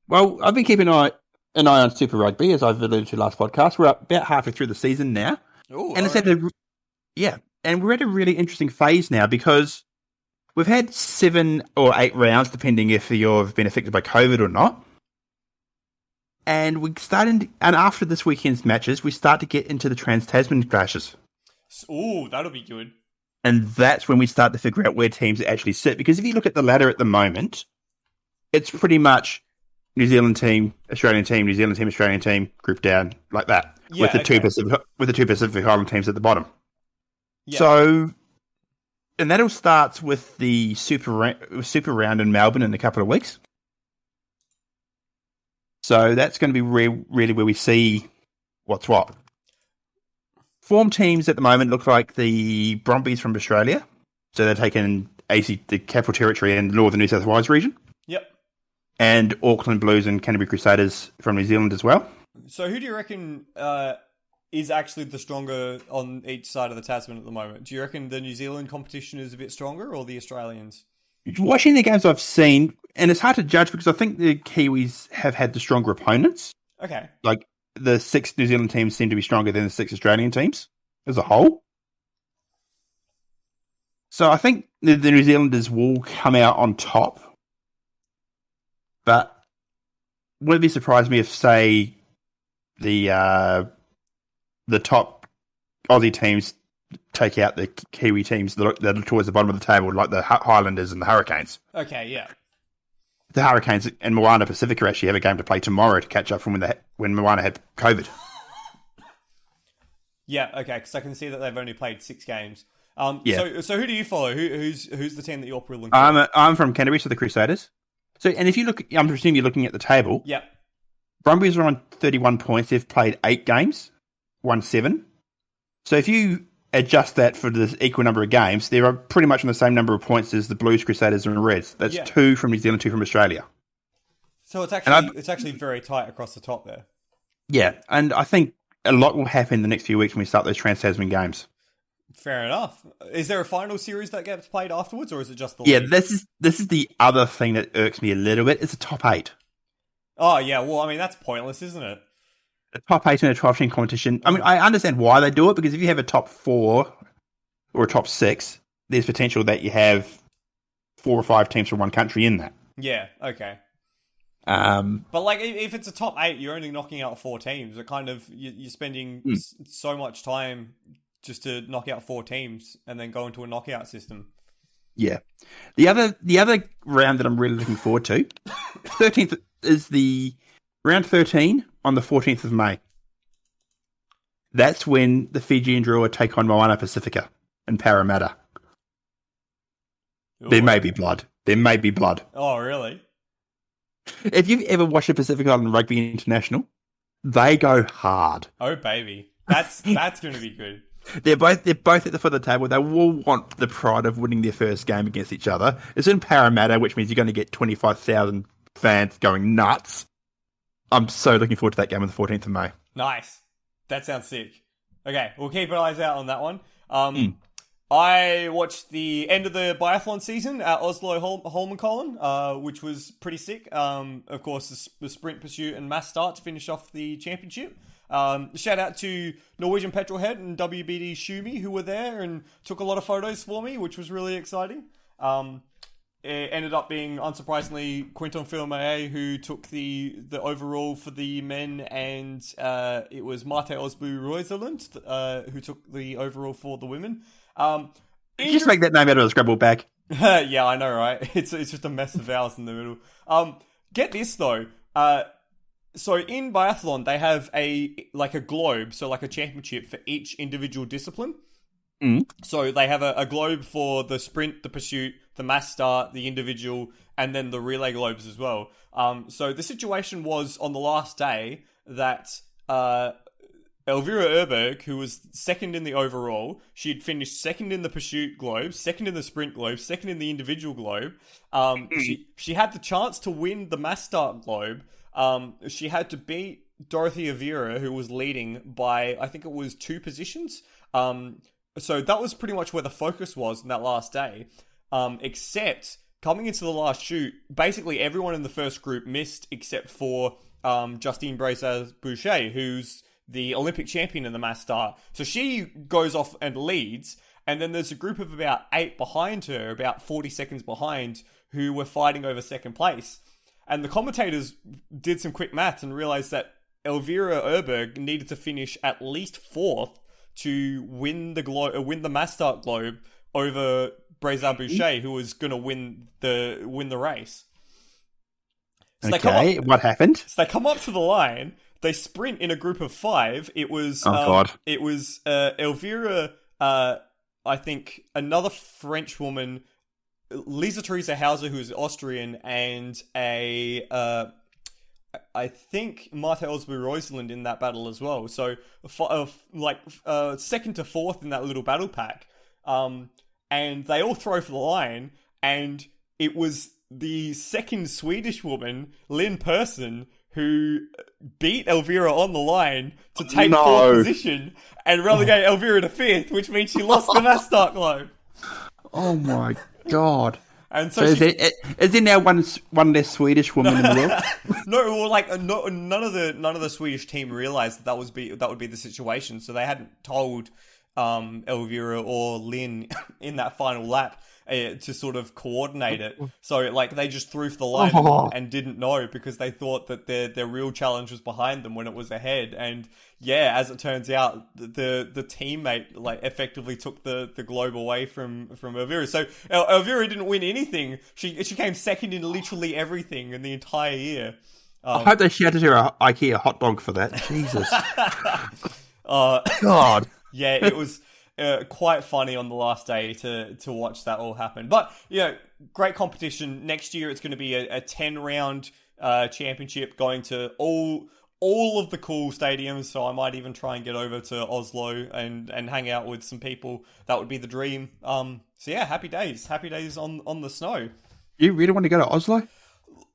Well, I've been keeping an eye on Super Rugby, as I've alluded to last podcast. We're about halfway through the season now. Ooh, and we're at a really interesting phase now because we've had 7 or 8 rounds, depending if you've been affected by COVID or not. And after this weekend's matches, we start to get into the Trans-Tasman clashes. Ooh, that'll be good. And that's when we start to figure out where teams actually sit. Because if you look at the ladder at the moment, it's pretty much New Zealand team, Australian team, New Zealand team, Australian team, group down, like that. Yeah, with the two Pacific Island teams at the bottom. Yeah. So, and that all starts with the Super Round in Melbourne in a couple of weeks. So that's going to be really where we see what's what. Form teams at the moment look like the Brumbies from Australia. So they're taking the Capital Territory and Northern New South Wales region. Yep. And Auckland Blues and Canterbury Crusaders from New Zealand as well. So who do you reckon is actually the stronger on each side of the Tasman at the moment? Do you reckon the New Zealand competition is a bit stronger or the Australians? Watching the games I've seen, and it's hard to judge because I think the Kiwis have had the stronger opponents. Okay. Like the 6 New Zealand teams seem to be stronger than the 6 Australian teams as a whole. So I think the New Zealanders will come out on top. But wouldn't be surprised me if, say, the top Aussie teams take out the Kiwi teams that are towards the bottom of the table, like the Highlanders and the Hurricanes. Okay, yeah. The Hurricanes and Moana Pacifica actually have a game to play tomorrow to catch up from when Moana had COVID. Yeah, okay, because I can see that they've only played 6 games. Yeah. So who do you follow? Who's the team that you're pulling for? I'm from Canterbury, so the Crusaders. So, and if you look, I'm presuming you're looking at the table. Yeah. Brumbies are on 31 points. They've played 8 games, won 7. So if you adjust that for the equal number of games, they are pretty much on the same number of points as the Blues, Crusaders, and Reds. That's 2 from New Zealand, 2 from Australia. So it's actually very tight across the top there. Yeah, and I think a lot will happen in the next few weeks when we start those Trans-Tasman games. Fair enough. Is there a final series that gets played afterwards, or is it just the league? Yeah, this is the other thing that irks me a little bit. It's a top 8. Oh, yeah. Well, I mean, that's pointless, isn't it? A top 8 in a 12-team competition. I mean, I understand why they do it, because if you have a top 4 or a top 6, there's potential that you have 4 or 5 teams from one country in that. Yeah, okay. But like, if it's a top 8, you're only knocking out 4 teams. It kind of you're spending so much time just to knock out 4 teams and then go into a knockout system. Yeah. The other round that I'm really looking forward to, 13th is the round 13 on the 14th of May. That's when the Fijian Drua take on Moana Pacifica in Parramatta. Ooh. There may be blood. Oh, really? If you've ever watched the Pacific Island Rugby International, they go hard. Oh, baby. That's going to be good. They're both at the foot of the table. They will want the pride of winning their first game against each other. It's in Parramatta, which means you're going to get 25,000 fans going nuts. I'm so looking forward to that game on the 14th of May. Nice. That sounds sick. Okay, we'll keep our eyes out on that one. I watched the end of the biathlon season at Oslo Holmenkollen, which was pretty sick. Of course, the sprint, pursuit, and mass start to finish off the championship. Shout out to Norwegian Petrolhead and WBD Shumi, who were there and took a lot of photos for me, which was really exciting. It ended up being, unsurprisingly, Quinton Firmae who took the overall for the men, and it was Marte Osbu Roiseland who took the overall for the women. Just make that name out of a Scrabble bag. Yeah, I know, right? It's just a mess of vowels in the middle. Get this though. So in biathlon, they have a globe, so like a championship for each individual discipline. So they have a globe for the sprint, the pursuit, the mass start, the individual, and then the relay globes as well. So the situation was on the last day that Elvira Erberg, who was second in the overall, she had finished second in the pursuit globe, second in the sprint globe, second in the individual globe. She had the chance to win the mass start globe. She had to beat Dorothy Avira, who was leading by, I think it was 2 positions. So that was pretty much where the focus was in that last day. Except, coming into the last shoot, basically everyone in the first group missed except for Justine Brazaz-Boucher, who's the Olympic champion in the mass start. So she goes off and leads, and then there's a group of about 8 behind her, about 40 seconds behind, who were fighting over second place. And the commentators did some quick maths and realized that Elvira Erberg needed to finish at least 4th to win the mass start globe over Brazaz Boucher, who was going to win the race. So what happened? So they come up to the line. They sprint in a group of 5. It was It was Elvira, I think another French woman, Lisa Theresa Hauser, who is Austrian, and I think Marte Osbu Roiseland in that battle as well. So second to 4th in that little battle pack. And they all throw for the line, and it was the second Swedish woman, Lynn Persson, who beat Elvira on the line to take 4th position and relegate Elvira to 5th, which means she lost the mass start globe. Oh my god. And so is there now one less Swedish woman in the world? No, well, none of the Swedish team realized that would be the situation, so they hadn't told Elvira or Lynn in that final lap to sort of coordinate it. So they just threw for the line and didn't know, because they thought that their real challenge was behind them when it was ahead. And yeah, as it turns out, the teammate effectively took the globe away from Elvira. So Elvira didn't win anything. She came second in literally everything in the entire year. I hope they shouted her a IKEA hot dog for that. Jesus. God. Yeah, it was quite funny on the last day to watch that all happen. But, great competition. Next year it's going to be a 10-round championship going to all of the cool stadiums. So I might even try and get over to Oslo and hang out with some people. That would be the dream. So yeah, happy days. Happy days on the snow. You really want to go to Oslo?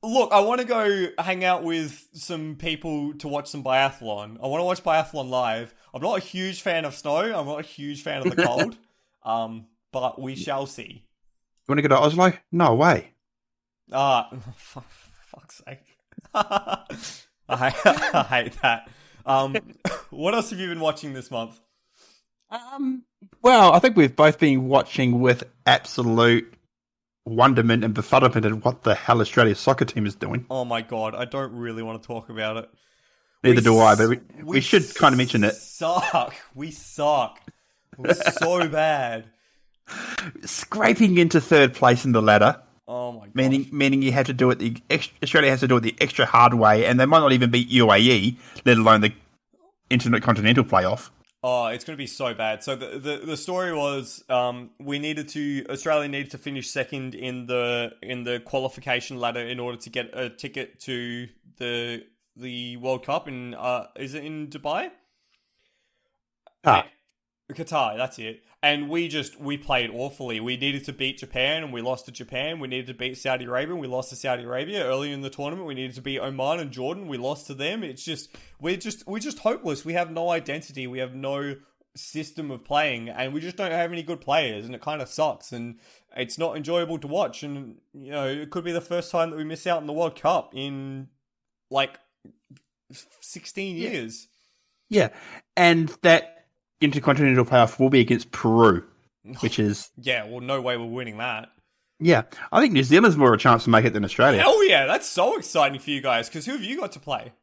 Look, I want to go hang out with some people to watch some biathlon. I want to watch biathlon live. I'm not a huge fan of snow. I'm not a huge fan of the cold. But we shall see. You want to go to Oslo? No way. Fuck's sake. I hate that. What else have you been watching this month? Well, I think we've both been watching with absolute wonderment and befuddlement at what the hell Australia's soccer team is doing. Oh my god, I don't really want to talk about it. Neither do I, but we should kind of mention it. We suck. It was so bad. Scraping into third place in the ladder. Oh my god. Meaning you have to do it Australia has to do it the extra hard way, and they might not even beat UAE, let alone the intercontinental playoff. Oh, it's going to be so bad. So the story was Australia needed to finish second in the qualification ladder in order to get a ticket to the World Cup in is it in Dubai? Qatar, that's it. And we played awfully. We needed to beat Japan and we lost to Japan. We needed to beat Saudi Arabia and we lost to Saudi Arabia. Earlier in the tournament, we needed to beat Oman and Jordan. We lost to them. It's just, we're just hopeless. We have no identity. We have no system of playing and we just don't have any good players and it kind of sucks and it's not enjoyable to watch. And, you know, it could be the first time that we miss out on the World Cup in like 16 years. Yeah. And that intercontinental playoff will be against Peru, which is... Yeah, well, no way we're winning that. Yeah, I think New Zealand's more of a chance to make it than Australia. Hell yeah, that's so exciting for you guys, because who have you got to play?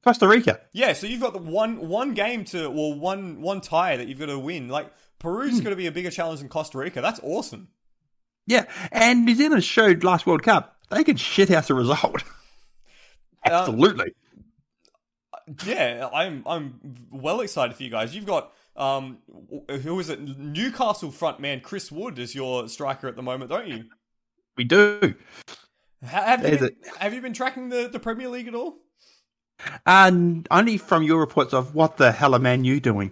Costa Rica. Yeah, so you've got the one game to, well, one tie that you've got to win. Like, Peru's going to be a bigger challenge than Costa Rica. That's awesome. Yeah, and New Zealand showed last World Cup they could shithouse a result. Absolutely. Yeah, I'm well excited for you guys. You've got... who is it? Newcastle frontman Chris Wood is your striker at the moment, don't you? We do. Have you been tracking the Premier League at all? And only from your reports of what the hell are Man U doing.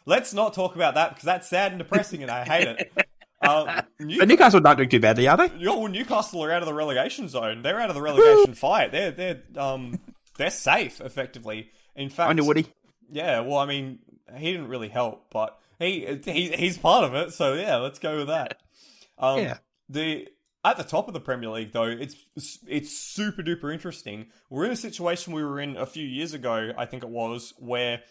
Let's not talk about that because that's sad and depressing, and I hate it. But Newcastle not doing too badly, are they? Well, Newcastle are out of the relegation zone. They're out of the relegation fight. They're safe effectively. In fact, I know Woody. Yeah, well, I mean, he didn't really help, but he's part of it. So yeah, let's go with that. At the top of the Premier League, though, it's super duper interesting. We're in a situation we were in a few years ago, I think it was, where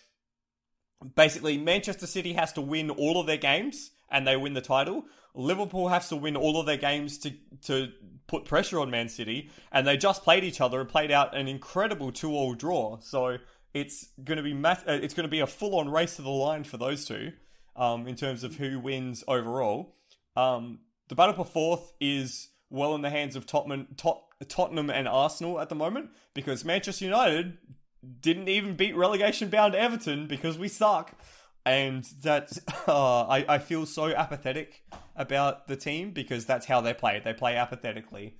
basically Manchester City has to win all of their games and they win the title. Liverpool has to win all of their games to put pressure on Man City, and they just played each other and played out an incredible 2-2 draw. So it's going to be it's going to be a full-on race to the line for those two, in terms of who wins overall. The battle for fourth is well in the hands of Tottenham and Arsenal at the moment, because Manchester United didn't even beat relegation-bound Everton because we suck. And that's I feel so apathetic about the team because that's how they play. They play apathetically.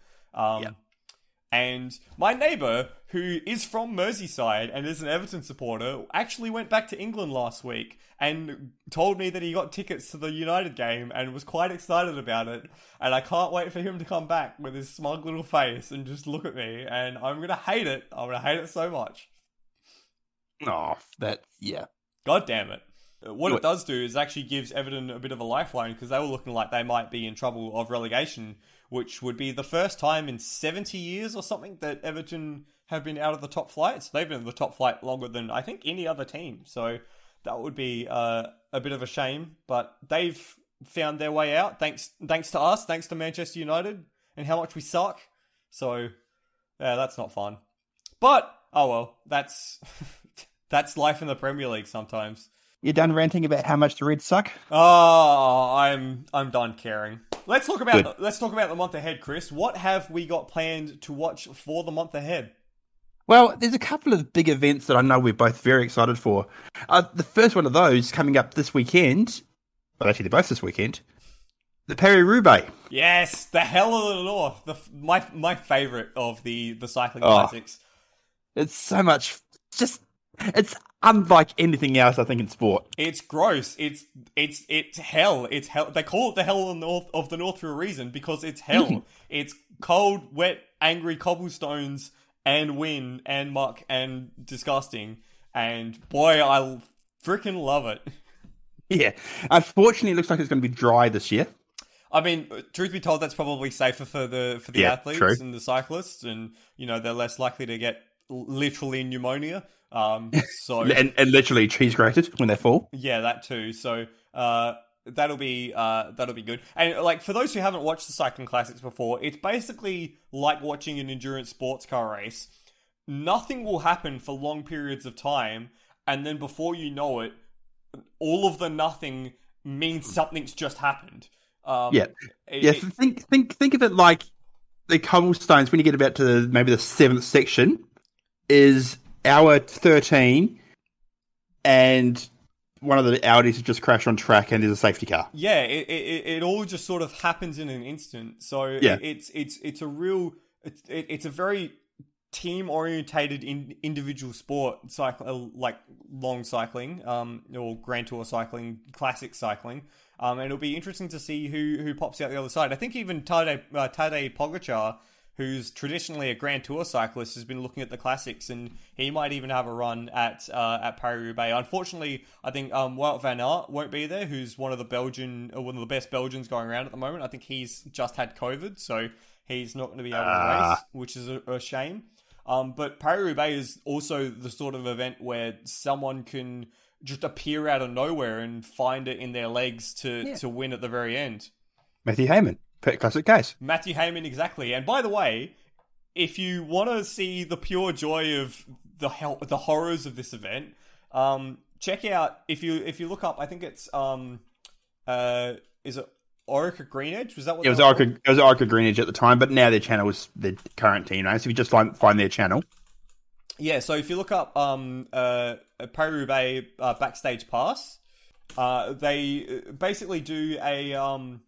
And my neighbour, who is from Merseyside and is an Everton supporter, actually went back to England last week and told me that he got tickets to the United game and was quite excited about it. And I can't wait for him to come back with his smug little face and just look at me. And I'm going to hate it. I'm going to hate it so much. Oh, God damn it. What it does do is actually gives Everton a bit of a lifeline because they were looking like they might be in trouble of relegation, which would be the first time in 70 years or something that Everton have been out of the top flight. So they've been in the top flight longer than I think any other team. So that would be a bit of a shame, but they've found their way out thanks to us, thanks to Manchester United and how much we suck. So yeah, that's not fun. But oh well, that's life in the Premier League sometimes. You done ranting about how much the Reds suck? Oh, I'm done caring. Let's talk about the month ahead, Chris. What have we got planned to watch for the month ahead? Well, there's a couple of big events that I know we're both very excited for. The first one of those coming up this weekend. Well, actually, they're both this weekend. The Paris-Roubaix. Yes, the Hell of the North. My favourite of the cycling classics. It's so much. It's unlike anything else, I think, in sport. It's gross. It's hell. It's hell. They call it the Hell of the North for a reason, because it's hell. It's cold, wet, angry cobblestones and wind and muck and disgusting. And boy, I freaking love it. Yeah. Unfortunately, it looks like it's going to be dry this year. I mean, truth be told, that's probably safer for the athletes and the cyclists, and they're less likely to get literally pneumonia. So and literally cheese grated when they fall. Yeah, that too. So that'll be good. And like for those who haven't watched the cycling classics before, it's basically like watching an endurance sports car race. Nothing will happen for long periods of time, and then before you know it, all of the nothing means something's just happened. Yeah. Think of it like the cobblestones when you get about to maybe the 7th section is hour 13 and one of the Audis has just crashed on track and there's a safety car. Yeah, it all just sort of happens in an instant. So Yeah. it's a very team orientated individual sport, like long cycling, or Grand Tour cycling, classic cycling. And it'll be interesting to see who pops out the other side. I think even Tadej Pogačar, who's traditionally a Grand Tour cyclist, has been looking at the classics, and he might even have a run at Paris-Roubaix. Unfortunately, I think Wout van Aert won't be there, who's one of the best Belgians going around at the moment. I think he's just had COVID, so he's not going to be able to race, which is a shame. But Paris-Roubaix is also the sort of event where someone can just appear out of nowhere and find it in their legs to win at the very end. Matthew Hayman, classic case. Matthew Hayman, exactly. And by the way, if you want to see the pure joy of the horrors of this event, check out, if you look up, I think it's is it Orica Greenedge? Was that what? It was Orica Greenedge at the time, but now their channel is the current team name. So if you just find their channel. Yeah, so if you look up Paris-Roubaix backstage pass, they basically do a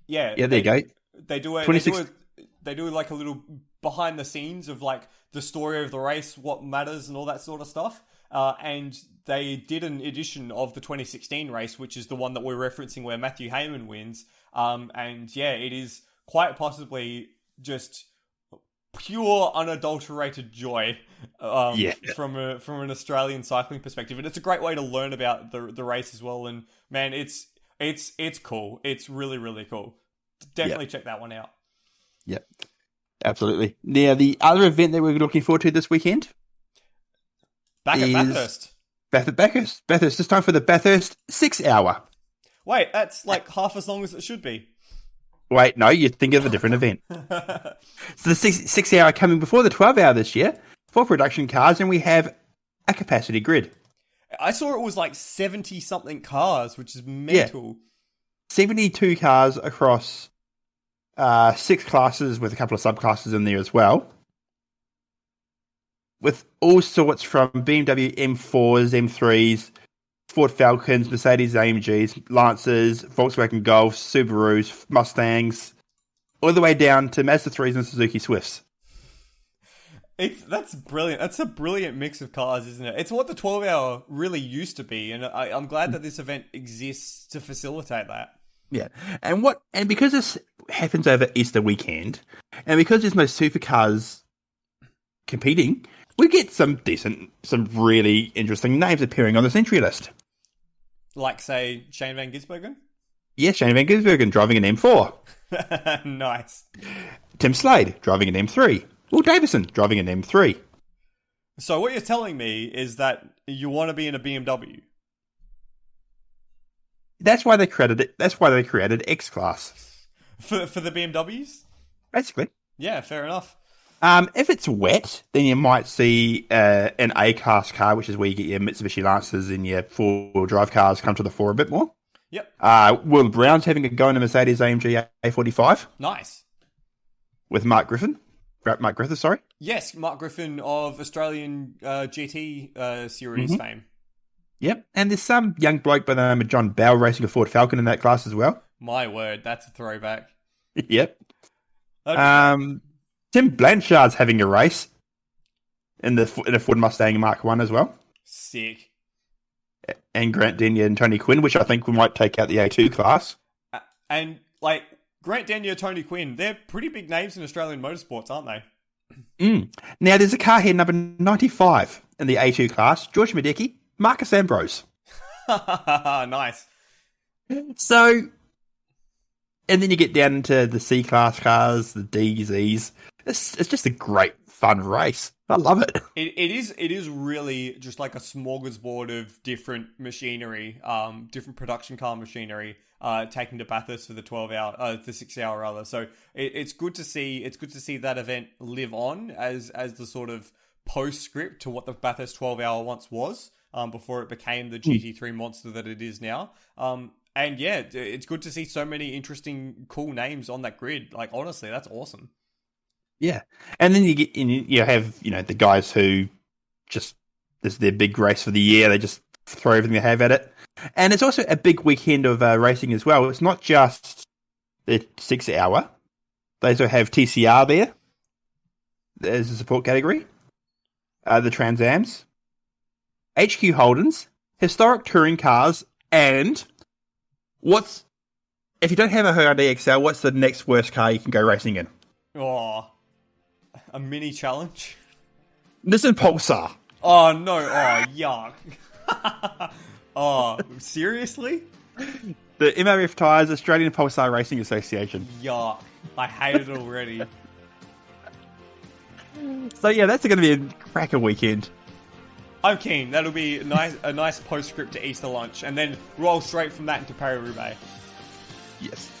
there you go. They do like a little behind the scenes of like the story of the race, what matters, and all that sort of stuff. And they did an edition of the 2016 race, which is the one that we're referencing, where Matthew Hayman wins. And yeah, it is quite possibly just pure unadulterated joy from an Australian cycling perspective, and it's a great way to learn about the race as well. And man, it's cool. It's really, really cool. Definitely check that one out. Yep, absolutely. Now, the other event that we're looking forward to this weekend at Bathurst. Bathurst. It's time for the Bathurst 6 hour. Wait, that's like half as long as it should be. Wait, no, you're thinking of a different event. So the 6 hour coming before the 12 hour this year for production cars, and we have a capacity grid. I saw it was like 70 something cars, which is mental. 72 cars across 6 classes with a couple of subclasses in there as well. With all sorts from BMW M4s, M3s, Ford Falcons, Mercedes AMGs, Lancers, Volkswagen Golfs, Subarus, Mustangs, all the way down to Mazda 3s and Suzuki Swifts. That's brilliant. That's a brilliant mix of cars, isn't it? It's what the 12 hour really used to be, and I'm glad that this event exists to facilitate that. Yeah, and because this happens over Easter weekend, and because there's no supercars competing, we get some really interesting names appearing on this entry list. Like, say, Shane van Gisbergen? Yes, Shane van Gisbergen driving an M4. Nice. Tim Slade driving an M3. Will Davison driving an M3. So what you're telling me is that you want to be in a BMW? That's why they created X Class. For the BMWs? Basically. Yeah, fair enough. If it's wet, then you might see an A-Class car, which is where you get your Mitsubishi Lancers and your four-wheel drive cars come to the fore a bit more. Yep. Will Brown's having a go in a Mercedes AMG A45. Nice. With Mark Griffith, sorry. Yes, Mark Griffin of Australian GT series fame. Yep, and there's some young bloke by the name of John Bell racing a Ford Falcon in that class as well. My word, that's a throwback. Yep. Tim Blanchard's having a race in a Ford Mustang Mark 1 as well. Sick. And Grant Denyer and Tony Quinn, which I think we might take out the A2 class. And, like, Grant Denyer, Tony Quinn, they're pretty big names in Australian motorsports, aren't they? Now, there's a car here, number 95 in the A2 class, George Madecki, Marcus Ambrose. Nice. So, and then you get down into the C-class cars, the D's, E's. It's just a great, fun race. I love it. It is really just like a smorgasbord of different machinery, different production car machinery, taken to Bathurst for the 6 hour rather. So it's good to see. It's good to see that event live on as the sort of postscript to what the Bathurst 12 hour once was, before it became the GT3 monster that it is now. And yeah, it's good to see so many interesting, cool names on that grid. Like, honestly, that's awesome. Yeah. And then you have, the guys who just, this is their big race for the year. They just throw everything they have at it. And it's also a big weekend of racing as well. It's not just the 6 hour. They also have TCR there. There's a support category. The Trans-Ams. HQ Holdens. Historic touring cars. And if you don't have a Hyundai XL, what's the next worst car you can go racing in? Oh, a mini challenge? Nissan Pulsar. Oh, no. Oh, yuck. Oh, seriously? The MRF Tyres Australian Pulsar Racing Association. Yuck. I hate it already. So yeah, that's going to be a cracker weekend. I'm keen. That'll be a nice postscript to Easter lunch, and then roll straight from that into Paris-Roubaix. Yes.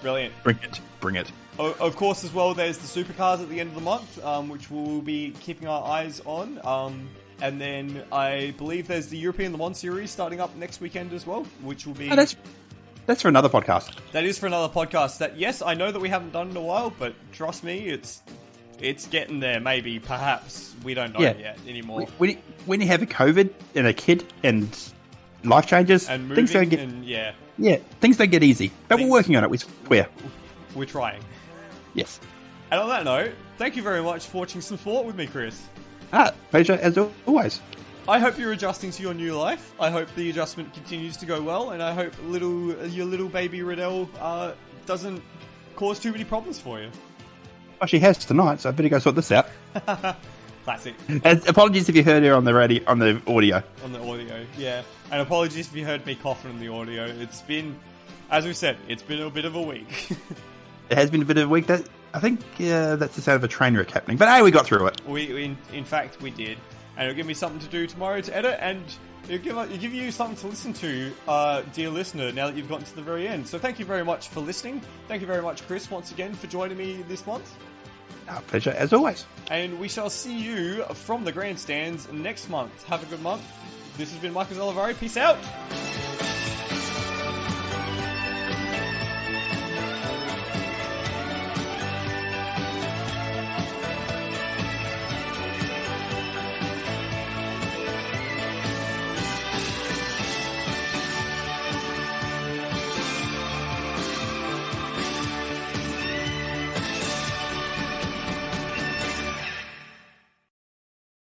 Brilliant. Bring it. Of course, as well, there's the Supercars at the end of the month, which we'll be keeping our eyes on. And then I believe there's the European Le Mans Series starting up next weekend as well, which will be... Oh, that's for another podcast. That is for another podcast. That, yes, I know that we haven't done in a while, but trust me, it's getting there, maybe, perhaps. We don't know yet anymore. When you have a COVID and a kid and life changes, and moving, things don't get... Yeah, things don't get easy. But we're working on it, we swear. We're trying. Yes. And on that note, thank you very much for watching some sport with me, Chris. Pleasure as always. I hope you're adjusting to your new life. I hope the adjustment continues to go well, and I hope your little baby Riddell doesn't cause too many problems for you. Well, she has tonight, so I better go sort this out. Classic. And apologies if you heard her on the audio. On the audio, yeah. And apologies if you heard me coughing on the audio. It's been, as we said, it's been a bit of a week. It has been a bit of a week. I think that's the sound of a train wreck happening. But hey, we got through it. In fact, we did. And it'll give me something to do tomorrow to edit, and it'll give you something to listen to, dear listener, now that you've gotten to the very end. So thank you very much for listening. Thank you very much, Chris, once again, for joining me this month. Pleasure, as always. And we shall see you from the Grandstands next month. Have a good month. This has been Michael Zalavari. Peace out.